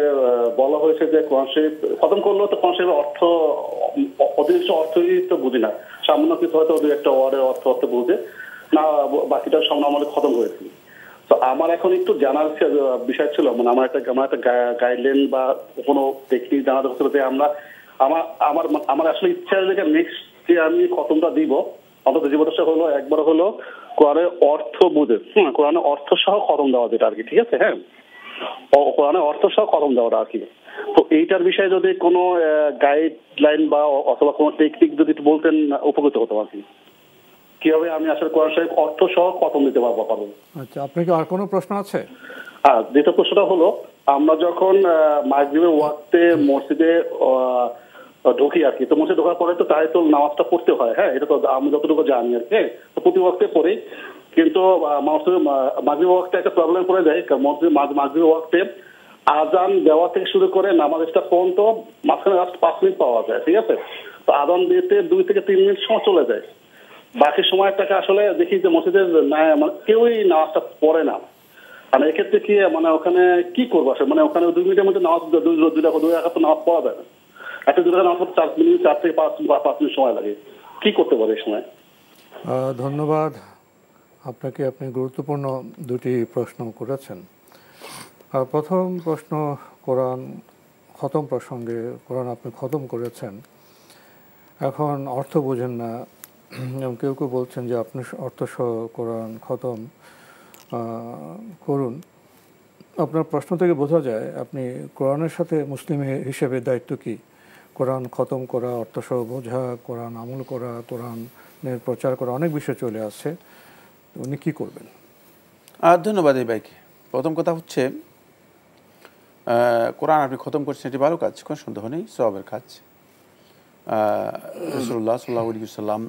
বলা হয়েছে যে কোরআন শরীফ খতম করলেও তো কোরআন শরীফের অর্থ, অতিরিক্ত অর্থই তো বুঝি না, সামান্য কিছু হয়তো 2-1 ওয়ার্ডের অর্থ বুঝে না, বাকিটা সামনে আমাদের খতম হয়েছি। তো আমার এখন একটু জানার বিষয় ছিল, মানে আমার একটা গাইডলাইন বা কোনো টেকনিক জানাতে হচ্ছিল যে আমার আসলে ইচ্ছা যে নেক্সট যে আমি খতমটা দিব, অন্তত জীবদশা হলো একবার হলো কোরআনের অর্থ বুঝে, কোরআনের অর্থ সহ খতম দেওয়া, যেটা আর কি। ঠিক আছে? হ্যাঁ, কোরআনের অর্থ সহ খতম দেওয়াটা আর কি। তো এইটার বিষয়ে যদি কোনো গাইডলাইন বা অথবা কোনো টেকনিক যদি বলতেন, উপকৃত হতো আর কি, কিভাবে আমি আসলে কোরআন শরীফ অর্থ সহ খতম দিতে পারবো।
আচ্ছা, আপনার কি আর কোনো প্রশ্ন আছে?
দ্বিতীয় প্রশ্নটা হলো, আমরা যখন মাগরিবের ওয়াক্তে মসজিদে ঢুকি আর কি, তো মসজিদে ঢোকার পরে তো তাহিয়াতুল নামাজটা পড়তে হয়। হ্যাঁ, এটা তো আমি যতটুকু জানি আর কি, তো প্রতি ওয়াক্তে পড়ি। কিন্তু মাগরিব ওয়াক্তে একটা প্রবলেম পড়ে যায়, মাগরিব ওয়াক্তে আজান দেওয়া থেকে শুরু করে নামাজ স্টার্ট পর্যন্ত মাঝখানে লাস্ট 5 মিনিট পাওয়া যায়। ঠিক আছে? তো আজান দিতে 2 থেকে 3 মিনিট সময় চলে যায়। বাকি সময়টাকে আসলে দেখি যে মসজিদের কেউই নামাজটা পড়ে না। মানে এক্ষেত্রে কি, মানে ওখানে কি করবো আসলে, মানে ওখানে 2 মিনিটের মধ্যে নামাজ, 2 রাকাত নামাজ পড়া যায় না। একটা 2 রাকাত নামাজ পড়তে 4 থেকে 5 মিনিট সময় লাগে। কি করতে পারে এই সময়?
ধন্যবাদ আপনাকে। আপনি গুরুত্বপূর্ণ 2টি প্রশ্ন করেছেন। প্রথম প্রশ্ন কোরআন খতম প্রসঙ্গে। কোরআন আপনি খতম করেছেন, এখন অর্থ বোঝেন না, কেউ কেউ বলছেন যে আপনি অর্থসহ কোরআন খতম করুন। আপনার প্রশ্ন থেকে বোঝা যায় আপনি কোরআনের সাথে মুসলিম হিসেবে দায়িত্ব কি, কোরআন খতম করা, অর্থসহ বোঝা, কোরআন আমল করা, কোরআনের প্রচার করা, অনেক বিষয় চলে আসছে, উনি কি করবেন?
ধন্যবাদ এই ভাইকে। প্রথম কথা হচ্ছে কোরআন আপনি খতম করছেন, এটি ভালো কাজ, কোনো সন্দেহ নেই, সওয়াবের কাজ। রাসূলুল্লাহ সাল্লাল্লাহু আলাইহি ওয়াসাল্লাম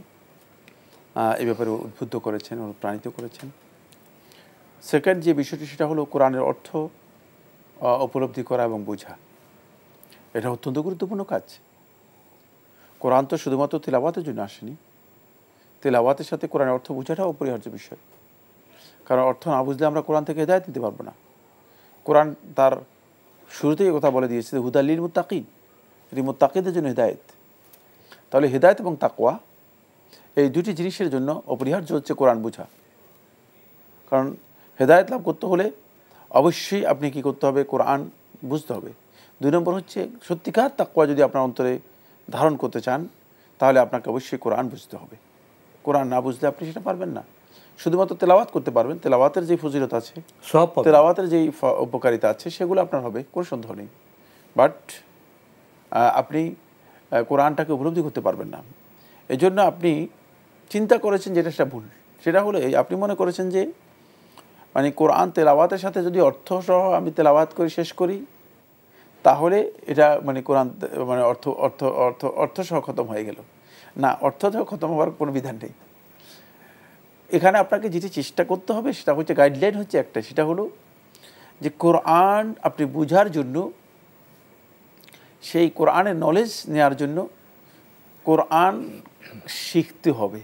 এই ব্যাপারে উদ্বুদ্ধ করেছেন, অনুপ্রাণিত করেছেন। সেকেন্ড যে বিষয়টি সেটা হলো কোরআনের অর্থ উপলব্ধি করা এবং বোঝা। এটা অত্যন্ত গুরুত্বপূর্ণ কাজ। কোরআন তো শুধুমাত্র তিলাওয়াতের জন্য আসেনি, তিলাওয়াতের সাথে কোরআনের অর্থ বোঝাটাও অপরিহার্য বিষয়। কারণ অর্থ না বুঝলে আমরা কোরআন থেকে হিদায়াত দিতে পারবো না। কোরআন তার শুরুতেই কথা বলে দিয়েছে হুদাল লিল মুত্তাকিন, এটি মুত্তাকিদের জন্য হিদায়াত। তাহলে হিদায়াত এবং তাকওয়া এই দুটি জিনিসের জন্য অপরিহার্য হচ্ছে কোরআন বোঝা। কারণ হেদায়েত লাভ করতে হলে অবশ্যই আপনি কি করতে হবে? কোরআন বুঝতে হবে। 2 নম্বর হচ্ছে সত্যিকার তাকওয়া যদি আপনার অন্তরে ধারণ করতে চান তাহলে আপনাকে অবশ্যই কোরআন বুঝতে হবে। কোরআন না বুঝলে আপনি সেটা পারবেন না। শুধুমাত্র তেলাওয়াত করতে পারবেন, তেলাওয়াতের যে ফজিলত আছে, তেলাওয়াতের যেই উপকারিতা আছে সেগুলো আপনার হবে, কোনো সন্দেহ নেই। বাট আপনি কোরআনটাকে উপলব্ধি করতে পারবেন না। এই জন্য আপনি চিন্তা করেছেন যেটা সেটা ভুল। সেটা হলো এই, আপনি মনে করেছেন যে মানে কোরআন তেলাওয়াতের সাথে যদি অর্থ সহ আমি তেলাওয়াত করে শেষ করি তাহলে এটা মানে কোরআন মানে অর্থ সহ খতম হয়ে গেল। না, অর্থ সহ খতম হওয়ার কোনো বিধান নেই। এখানে আপনাকে যেটি চেষ্টা করতে হবে সেটা হচ্ছে গাইডলাইন হচ্ছে একটা, সেটা হলো যে কোরআন আপনি বোঝার জন্য, সেই কোরআনের নলেজ নেওয়ার জন্য কোরআন শিখতে হবে।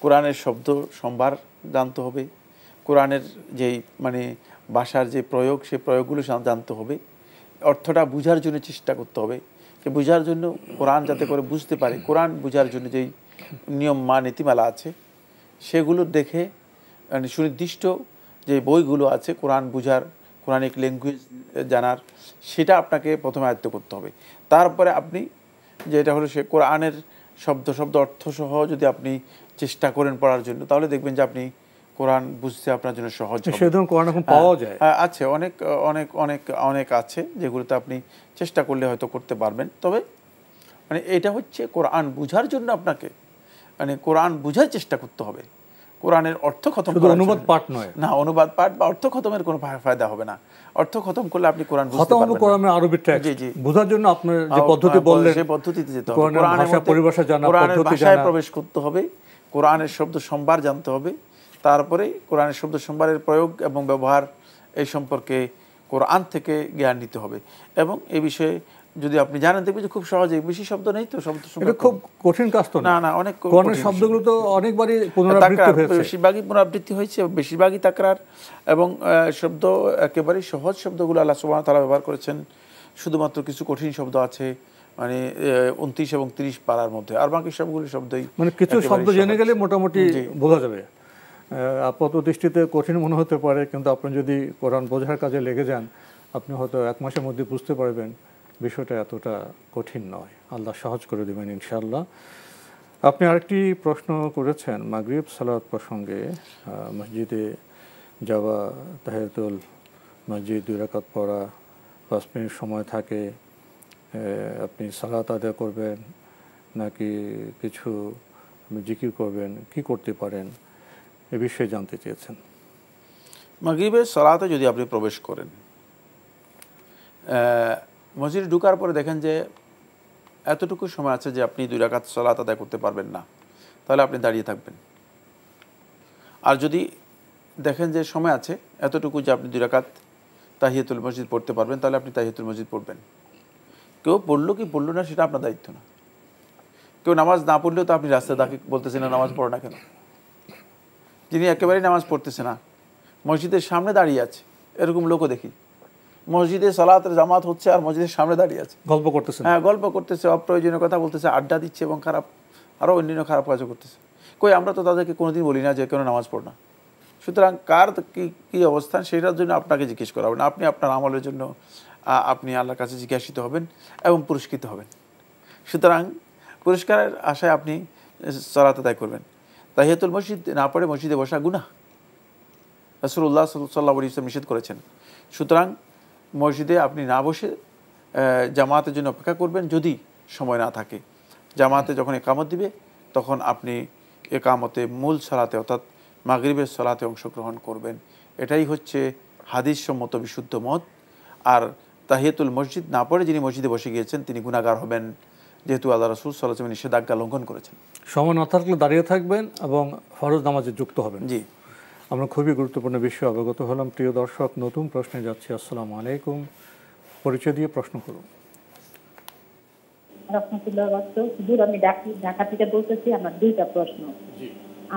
কোরআনের শব্দ সম্ভার জানতে হবে, কোরআনের যেই মানে ভাষার যে প্রয়োগ সেই প্রয়োগগুলো জানতে হবে, অর্থটা বোঝার জন্য চেষ্টা করতে হবে। যে বোঝার জন্য কোরআন যাতে করে বুঝতে পারে, কোরআন বোঝার জন্য যেই নিয়ম নীতিমালা আছে সেগুলো দেখে মানে সুনির্দিষ্ট যে বইগুলো আছে কোরআন বোঝার, কোরআনিক ল্যাঙ্গুয়েজ জানার, সেটা আপনাকে প্রথমে আয়ত্ত করতে হবে। তারপরে আপনি যেটা হলো সে কোরআনের শব্দ অর্থসহ যদি আপনি চেষ্টা করেন পড়ার জন্য তাহলে দেখবেন যে আপনি কোরআন বুঝতে আপনার জন্য সহজ হবে।
সেই ধরনের কোরআন এখন পাওয়া যায়
আছে, অনেক অনেক অনেক অনেক আছে যেগুলোতে আপনি চেষ্টা করলে হয়তো করতে পারবেন। তবে মানে এটা হচ্ছে কোরআন বুঝার জন্য আপনাকে মানে কোরআন বুঝার চেষ্টা করতে হবে। কোরআনের অর্থ খতম করা,
অনুবাদ পাঠ নয়।
না, অনুবাদ পাঠ বা অর্থ খতমের কোনো ফায়দা হবে না। অর্থ খতম করলে আপনি কোরআন বুঝতে পারবেন না।
কোরআনের আরবি টেক্সট বোঝার জন্য আপনার যে পদ্ধতি বললেন
সেই পদ্ধতিতে যেতে হবে।
কোরআনের ভাষা পরিভাষা জানা,
কোরআনের
পদ্ধতি
ভাষায়
জানা,
প্রবেশ করতে হবে, কোরআনের শব্দ সম্ভার জানতে হবে, তারপরে কোরআনের শব্দ সম্ভারের প্রয়োগ এবং ব্যবহার এই সম্পর্কে কোরআন থেকে জ্ঞান নিতে হবে। এবং এই বিষয়ে যদি আপনি জানেন দেখবেন যে খুব সহজে, বেশি শব্দ নেই তো, শব্দ
এটা খুব কঠিন কাজ তো
না, অনেক
কোরআনের শব্দগুলো তো অনেকবারই পুনরাবৃত্তি হয়েছে,
বেশিরভাগই পুনরাবৃত্তি হয়েছে, বেশিরভাগই তাকরার এবং শব্দ একেবারেই সহজ শব্দগুলো আল্লাহ সুবহানাহু ওয়া তাআলা ব্যবহার করেছেন। শুধুমাত্র কিছু কঠিন শব্দ আছে মানে 29 এবং 30 পারার মধ্যে, আর বাকি সবগুলো শব্দই
মানে কিছু শব্দ জেনে গেলে মোটামুটি বোঝা যাবে। আপাত দৃষ্টিতে কঠিন মনে হতে পারে, কিন্তু আপনি যদি কোরআন বোঝার কাজে লেগে যান আপনি হয়তো 1 মাসের মধ্যে বুঝতে পারবেন বিষয়টা এতটা কঠিন নয়। আল্লাহ সহজ করে দেবেন ইনশাআল্লাহ। আপনি আরেকটি প্রশ্ন করেছেন মাগরিব সালাত প্রসঙ্গে, মসজিদে যাওয়া, তাহিয়াতুল মসজিদ 2 রাকাত পড়া, 5 মিনিট সময় থাকে, আপনি সালাত আদায় করবেন নাকি কিছু জিকির করবেন, কি করতে পারেন, এ বিষয়ে জানতে চেয়েছেন।
মাগরিবের সালাতে যদি আপনি প্রবেশ করেন, মসজিদে ঢোকার পরে দেখেন যে এতটুকু সময় আছে যে আপনি 2 রাকাত সালাত আদায় করতে পারবেন না, তাহলে আপনি দাঁড়িয়ে থাকবেন। আর যদি দেখেন যে সময় আছে এতটুকু যে আপনি 2 রাকাত তাহিয়াতুল মসজিদ পড়তে পারবেন, তাহলে আপনি তাহিয়াতুল মসজিদ পড়বেন। কেউ পড়লো কি পড়লো না সেটা আপনার দায়িত্ব না। কেউ নামাজ না পড়লেও তো আপনি রাস্তায় তাকে বলতেছেন না নামাজ পড়ো না কেন। যিনি একেবারেই নামাজ পড়তেছে না, মসজিদের সামনে দাঁড়িয়ে আছে, এরকম লোকও দেখি। মসজিদে সালাতের জামাত হচ্ছে আর মসজিদের সামনে দাঁড়িয়ে আছে,
গল্প করতেছে,
হ্যাঁ গল্প করতেছে, অপ্রয়োজনীয় কথা বলতেছে, আড্ডা দিচ্ছে এবং খারাপ আরও অন্যান্য খারাপ কাজও করতেছে। কই আমরা তো তাদেরকে কোনোদিন বলি না যে কেন নামাজ পড় না। সুতরাং কার কী অবস্থান সেটার জন্য আপনাকে জিজ্ঞেস করা হবে না, আপনি আপনার আমলের জন্য আপনি আল্লাহর কাছে জিজ্ঞাসিত হবেন এবং পুরস্কৃত হবেন। সুতরাং পুরস্কারের আশায় আপনি সালাত আদায় করবেন। তাহিয়াতুল মসজিদ না পড়ে মসজিদে বসা গুনাহ, রাসূলুল্লাহ সাল্লাল্লাহু আলাইহি ওয়াসাল্লাম নিষেধ করেছেন। সুতরাং মসজিদে আপনি না বসে জামাতের জন্য অপেক্ষা করবেন যদি সময় না থাকে। জামাতে যখন একামত দিবে তখন আপনি একামতে মূল সালাতে অর্থাৎ মাগরিবের সালাতে অংশগ্রহণ করবেন। এটাই হচ্ছে হাদিস সম্মত বিশুদ্ধ মত। আর তাহিয়াতুল মসজিদ না পড়ে যিনি মসজিদে বসে গিয়েছেন তিনি গুনাহগার হবেন, যেহেতু আল্লাহ রাসূল সাল্লাল্লাহু আলাইহি ওয়াসাল্লাম নিষেধাজ্ঞা লঙ্ঘন করেছেন।
সময় না থাকলে দাঁড়িয়ে থাকবেন এবং ফরজ নামাজে যুক্ত হবেন।
জি, আমরা
খুবই গুরুত্বপূর্ণ বিষয়ে অবগত হলাম। প্রিয় দর্শক, নতুন প্রশ্নে যাচ্ছি। আসসালামু আলাইকুম, পরিচয় দিয়ে প্রশ্ন করুন।
হুজুর, আমি ঢাকা থেকে বলতেছি। আমার দুইটা প্রশ্ন।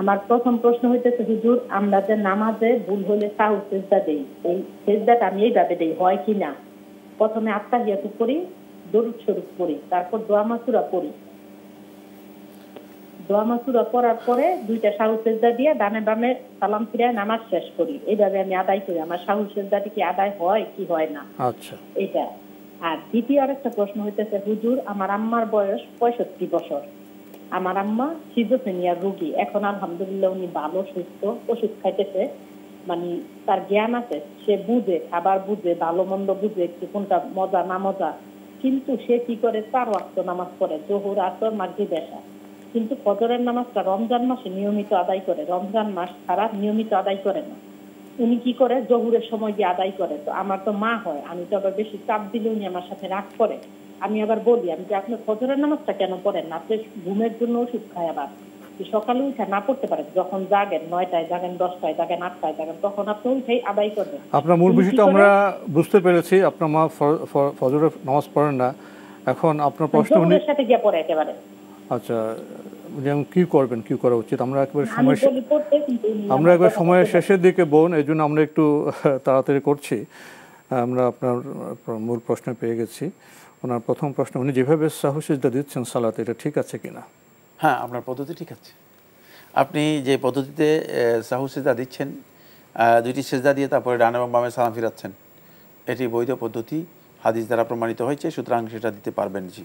আমার প্রথম প্রশ্ন হইতেছে, হুজুর আমরা যে নামাজে ভুল হলে সাহু সেজদা দেই, এই সেজদাটা আমি এইভাবে দেই হয় কি না? প্রথমে আত্তাহিয়াতু পড়ি, দরুদ শরীফ পড়ি, তারপর দোয়া মাসুরা পড়ি। দোয়া মাসুরা পড়ার পরে দুইটা সাহু সেজদা দিয়ে ডানে বামে সালাম ফিরায় নামাজ শেষ করি। এইভাবে আমি আদায় করি। আমার সাহু সেজদাটি কি আদায় হয় কি হয় না?
আচ্ছা,
এটা। আর দ্বিতীয় আরেকটা প্রশ্ন হইতেছে, হুজুর আমার আম্মার বয়স 65 বছর। আমার আম্মা সিজোফ্রেনিয়ার রোগী। এখন আলহামদুলিল্লাহ উনি ভালো সুস্থ, ওষুধ খাইতেছে, মানে তার জ্ঞান আছে, সে বুঝে, খাবার বুঝে, ভালো মন্দ বুঝে, একটু কোনটা মজা না মজা। কিন্তু সে কি করে 4 ওয়াক্ত নামাজ পড়ে, জোহর, আসর, মাগরিব, এশা। কিন্তু ফজরের নামাজটা রমজান মাসে নিয়মিত আদায় করে, রমজান মাস ছাড়া নিয়মিত আদায় করে না। উনি কি করে জোহরের সময় গিয়ে আদায় করে। তো আমার তো মা হয়, আমি তো আবার বেশি চাপ দিলে উনি আমার সাথে রাগ করে। আমি আবার বলি, আমি যে আপনি ফজরের নামাজটা কেন পড়েন না? আপনি ঘুমের জন্য ওষুধ খায়, আবার সকালে উঠে না পড়তে পারেন, যখন জাগেন 9টায় জাগেন, 10টায় জাগেন, 8টায় জাগেন, তখন আপনি উঠেই আদায় করবেন।
আপনার মূল বিষয়টা আমরা বুঝতে পেরেছি। আপনার মা ফজরের নামাজ পড়েন না। এখন আপনার প্রশ্ন
জোহরের সাথে গিয়ে পড়ে একেবারে।
আচ্ছা, যেমন কি করবেন, কি করা উচিত? আমরা একবার সময়ের শেষের দিকে বোন, এই জন্য আমরা একটু তাড়াতাড়ি করছি। আমরা আপনার মূল প্রশ্ন পেয়ে গেছি। ওনার প্রথম প্রশ্ন, উনি যেভাবে সাহু সিজদা দিচ্ছেন সালাতে, এটা ঠিক আছে কিনা?
হ্যাঁ, আপনার পদ্ধতি ঠিক আছে। আপনি যে পদ্ধতিতে সাহু সিজদা দিচ্ছেন, দুইটি সিজদা দিয়ে তারপরে ডান এবং বামে সালাম ফিরাচ্ছেন, এটি বৈধ পদ্ধতি, হাদিস দ্বারা প্রমাণিত হয়েছে, সুতরাং সেটা দিতে পারবেন। জি।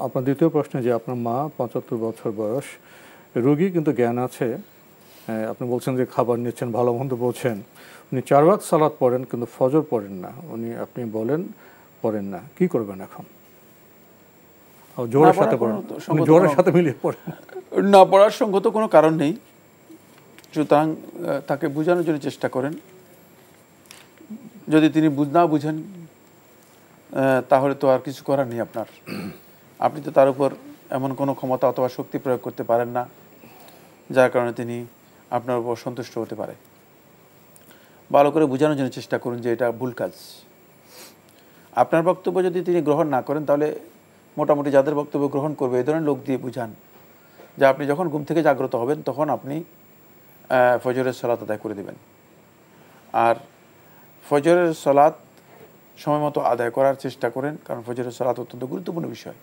আপনার দ্বিতীয় প্রশ্ন, যে আপনার মা 75 বছর বয়স, রোগী কিন্তু জ্ঞান আছে, আপনি বলছেন যে খাবার নিচ্ছেন, ভালো মন্দ বলছেন, উনি 4 ওয়াক্ত সালাত পড়েন কিন্তু ফজর পড়েন না, আপনি বলেন পড়েন না, কি করবেন এখন? জোরের সাথে পড়েন, জোরের সাথে মিলিয়ে পড়েন
না, পড়ার সঙ্গত কোনো কারণ নেই, সুতরাং তাকে বোঝানোর জন্য চেষ্টা করেন। যদি তিনি না বুঝেন তাহলে তো আর কিছু করার নেই আপনার। আপনি তো তার উপর এমন কোনো ক্ষমতা অথবা শক্তি প্রয়োগ করতে পারেন না যার কারণে তিনি আপনার উপর সন্তুষ্ট হতে পারে। ভালো করে বোঝানোর জন্য চেষ্টা করুন যে এটা ভুল কাজ। আপনার বক্তব্য যদি তিনি গ্রহণ না করেন, তাহলে মোটামুটি যাদের বক্তব্য গ্রহণ করবে এই ধরনের লোক দিয়ে বুঝান যে আপনি যখন ঘুম থেকে জাগ্রত হবেন তখন আপনি ফজরের সালাত আদায় করে দেবেন। আর ফজরের সালাত সময় মতো আদায় করার চেষ্টা করেন, কারণ ফজরের সালাত অত্যন্ত গুরুত্বপূর্ণ বিষয়।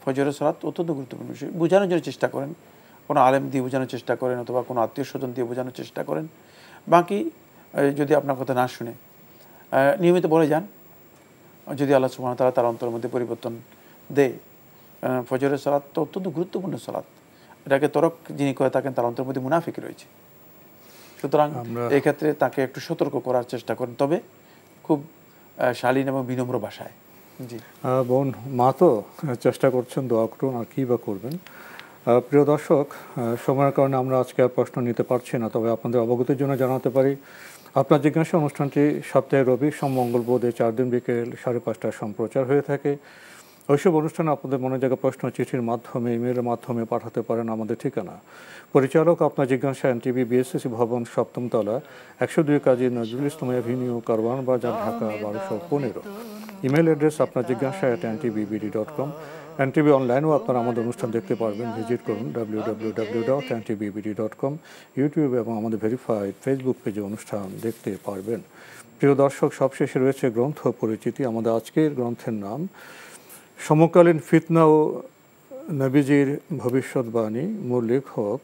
ফজরের সালাত অত্যন্ত গুরুত্বপূর্ণ বিষয়। বোঝানোর জন্য চেষ্টা করেন, কোনো আলেম দিয়ে বোঝানোর চেষ্টা করেন অথবা কোনো আত্মীয় স্বজন দিয়ে বোঝানোর চেষ্টা করেন। বাকি যদি আপনার কথা না শুনে নিয়মিত বলে যান, যদি আল্লাহ সুবহানাহু ওয়া তাআলা তার অন্তরের মধ্যে পরিবর্তন দেয়। ফজরের সালাত তো অত্যন্ত গুরুত্বপূর্ণ সালাত, এটাকে তরক যিনি করে থাকেন তার অন্তরের মধ্যে মুনাফিক রয়েছে। সুতরাং এই ক্ষেত্রে তাকে একটু সতর্ক করার চেষ্টা করেন, তবে খুব শালীন এবং বিনম্র ভাষায়। জি
বোন, মা তো চেষ্টা করছেন, দোয়া করুন, আর কী বা করবেন। প্রিয় দর্শক, সময়ের কারণে আমরা আজকে আর প্রশ্ন নিতে পারছি না, তবে আপনাদের অবগতির জন্য জানাতে পারি, আপনার জিজ্ঞাসা অনুষ্ঠানটি সপ্তাহে রবি, সোম, মঙ্গল, বুধ 4 দিন বিকেল 5:30টায় সম্প্রচার হয়ে থাকে। ওইসব অনুষ্ঠানে আপনাদের মনে জায়গা প্রশ্ন চিঠির মাধ্যমে, ইমেলের মাধ্যমে পাঠাতে পারেন আমাদের ঠিকানা। পরিচালক আপনার জিজ্ঞাসা, এনটিভি বিএসএসি ভবন, 7ম তলা, 102 কাজী নজরুল ইসলাম এভিনিউ, কারওয়ান বাজার, ঢাকা 1215। ইমেল অ্যাড্রেস আপনার জিজ্ঞাসা @ntvbd.com। এনটিভি অনলাইনেও আপনারা আমাদের অনুষ্ঠান দেখতে পারবেন, ভিজিট করুন www.ntvbd.com। ইউটিউব এবং আমাদের ভেরিফাইড ফেসবুক পেজে অনুষ্ঠান দেখতে পারবেন। প্রিয় দর্শক, সবশেষে রয়েছে গ্রন্থ পরিচিতি। আমাদের আজকের গ্রন্থের নাম সমকালীন ফিতনা ও নবীজির ভবিষ্যৎবাণী। মূল লেখক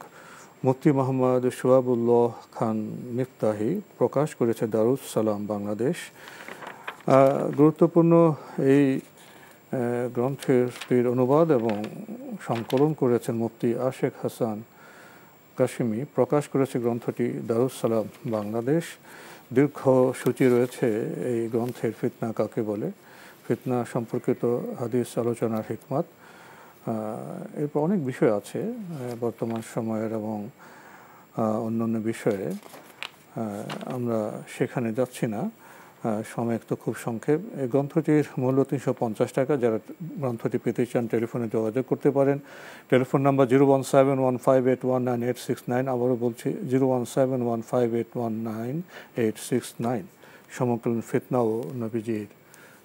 মুফতি মোহাম্মদ সোহাবুল্লাহ খান মিফতাহি। প্রকাশ করেছে দারুস সালাম বাংলাদেশ। গুরুত্বপূর্ণ এই গ্রন্থের অনুবাদ এবং সংকলন করেছেন মুফতি আশেক হাসান কাশিমি। প্রকাশ করেছে গ্রন্থটি দারুস সালাম বাংলাদেশ। দীর্ঘ সূচি রয়েছে এই গ্রন্থের, ফিতনা কাকে বলে, ফিতনা সম্পর্কিত হাদিস আলোচনার হিকমত, এরপর অনেক বিষয় আছে বর্তমান সময়ের এবং অন্যান্য বিষয়ে, আমরা সেখানে যাচ্ছি না, সময় একটু খুব সংক্ষেপ। এই গ্রন্থটির মূল্য 350 টাকা। যারা গ্রন্থটি পেতে চান টেলিফোনে যোগাযোগ করতে পারেন। Telephone number 01715819869। আবারও বলছি 01715819869। সমকালীন ফিতনা ও নবীজির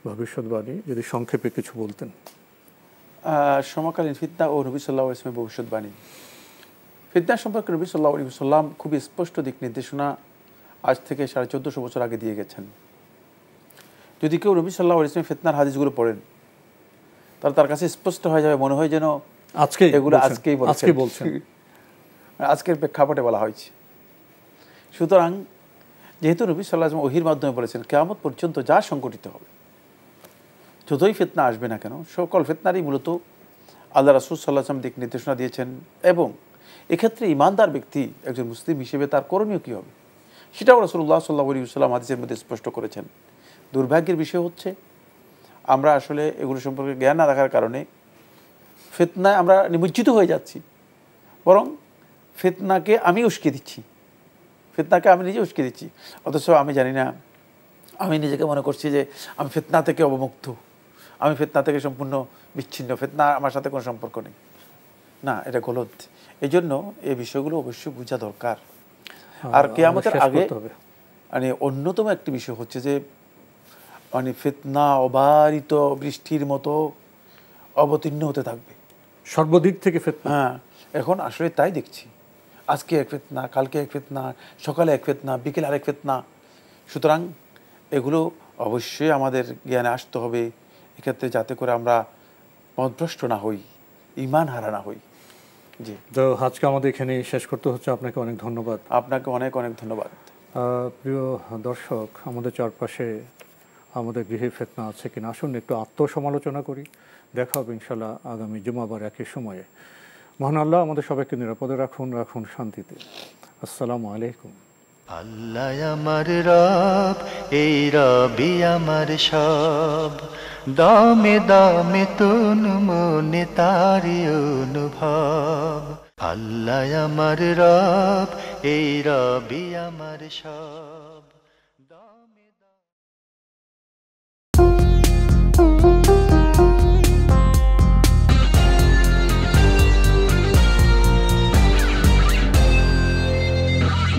ভবিষ্যৎবাণী, যদি সংক্ষেপে কিছু বলতেন।
সমকালীন ফিতনা ও নবী সাল্লাল্লাহু আলাইহি ওয়াসাল্লামের ভবিষ্যৎবাণী। ফিতনা সম্পর্কে নবী সাল্লাল্লাহু আলাইহি ওয়াসাল্লাম খুবই স্পষ্ট দিক নির্দেশনা আজ থেকে 1450 বছর আগে দিয়ে গেছেন। যদি কেউ নবী সাল্লাল্লাহু আলাইহি ওয়াসাল্লামের ফিতনার হাদিসগুলো পড়েন, তাহলে তার কাছে স্পষ্ট হয়ে যাবে, মনে হয় যেন এগুলো আজকেই বলছেন, আজকের প্রেক্ষাপটে বলা হয়েছে। সুতরাং যেহেতু নবী সাল্লাল্লাহু আলাইহি ওয়াসাল্লাম ওহীর মাধ্যমে বলেছেন, কিয়ামত পর্যন্ত যা সংঘটিত হবে, যতই ফিতনা আসবে না কেন, সকল ফিতনারই মূলত আল্লাহ রাসূল সাল্লাল্লাহু আলাইহি ওয়াসাল্লাম দিক নির্দেশনা দিয়েছেন। এবং এক্ষেত্রে ইমানদার ব্যক্তি একজন মুসলিম হিসেবে তার করণীয় কী হবে সেটাও রাসূলুল্লাহ সাল্লাল্লাহু আলাইহি ওয়াসাল্লাম হাদিসের মধ্যে স্পষ্ট করেছেন। দুর্ভাগ্যের বিষয় হচ্ছে আমরা আসলে এগুলো সম্পর্কে জ্ঞান না রাখার কারণে ফিতনায় আমরা নিমজ্জিত হয়ে যাচ্ছি, বরং ফিতনাকে আমি উস্কে দিচ্ছি, ফিতনাকে আমি নিজে উস্কে দিচ্ছি। অথচ আমি জানি না, আমি নিজেকে মনে করছি যে আমি ফিতনা থেকে অবমুক্ত, আমি ফিতনা থেকে সম্পূর্ণ বিচ্ছিন্ন, ফিতনা আমার সাথে কোনো সম্পর্ক নেই। না, এটা গলত। এই জন্য এই বিষয়গুলো অবশ্যই বোঝা দরকার। আর কিয়ামতের আগে মানে অন্যতম একটি বিষয় হচ্ছে যে মানে ফিতনা অবারিত বৃষ্টির মতো অবতীর্ণ হতে থাকবে
সর্বদিক থেকে ফিতনা।
হ্যাঁ, এখন আসলে তাই দেখছি, আজকে এক ফিতনা, কালকে এক ফিতনা, সকালে এক ফিতনা, বিকেলে আরেক ফিতনা। সুতরাং এগুলো অবশ্যই আমাদের জ্ঞানে আসতে হবে এক্ষেত্রে, যাতে করে আমরা পথভ্রষ্ট না হই, ঈমান হারা না হই। জি,
তো আজকে আমাদের এখানে শেষ করতে হচ্ছে। আপনাকে অনেক ধন্যবাদ।
আপনাকে অনেক অনেক ধন্যবাদ।
প্রিয় দর্শক, আমাদের চারপাশে আমাদের গৃহে ফিতনা আছে কিনা, আসুন একটু আত্মসমালোচনা করি। দেখা হবে ইনশাল্লাহ আগামী জুমাবার একই সময়ে। মহান আল্লাহ আমাদের সবাইকে নিরাপদে রাখুন, রাখুন শান্তিতে। আসসালামু আলাইকুম।
আল্লাহ আমার রব, এই রবি আমার সব, দামে দামে তুন মনে তারি অনুভব। আল্লাহ আমার রব, এই রবি আমার সব।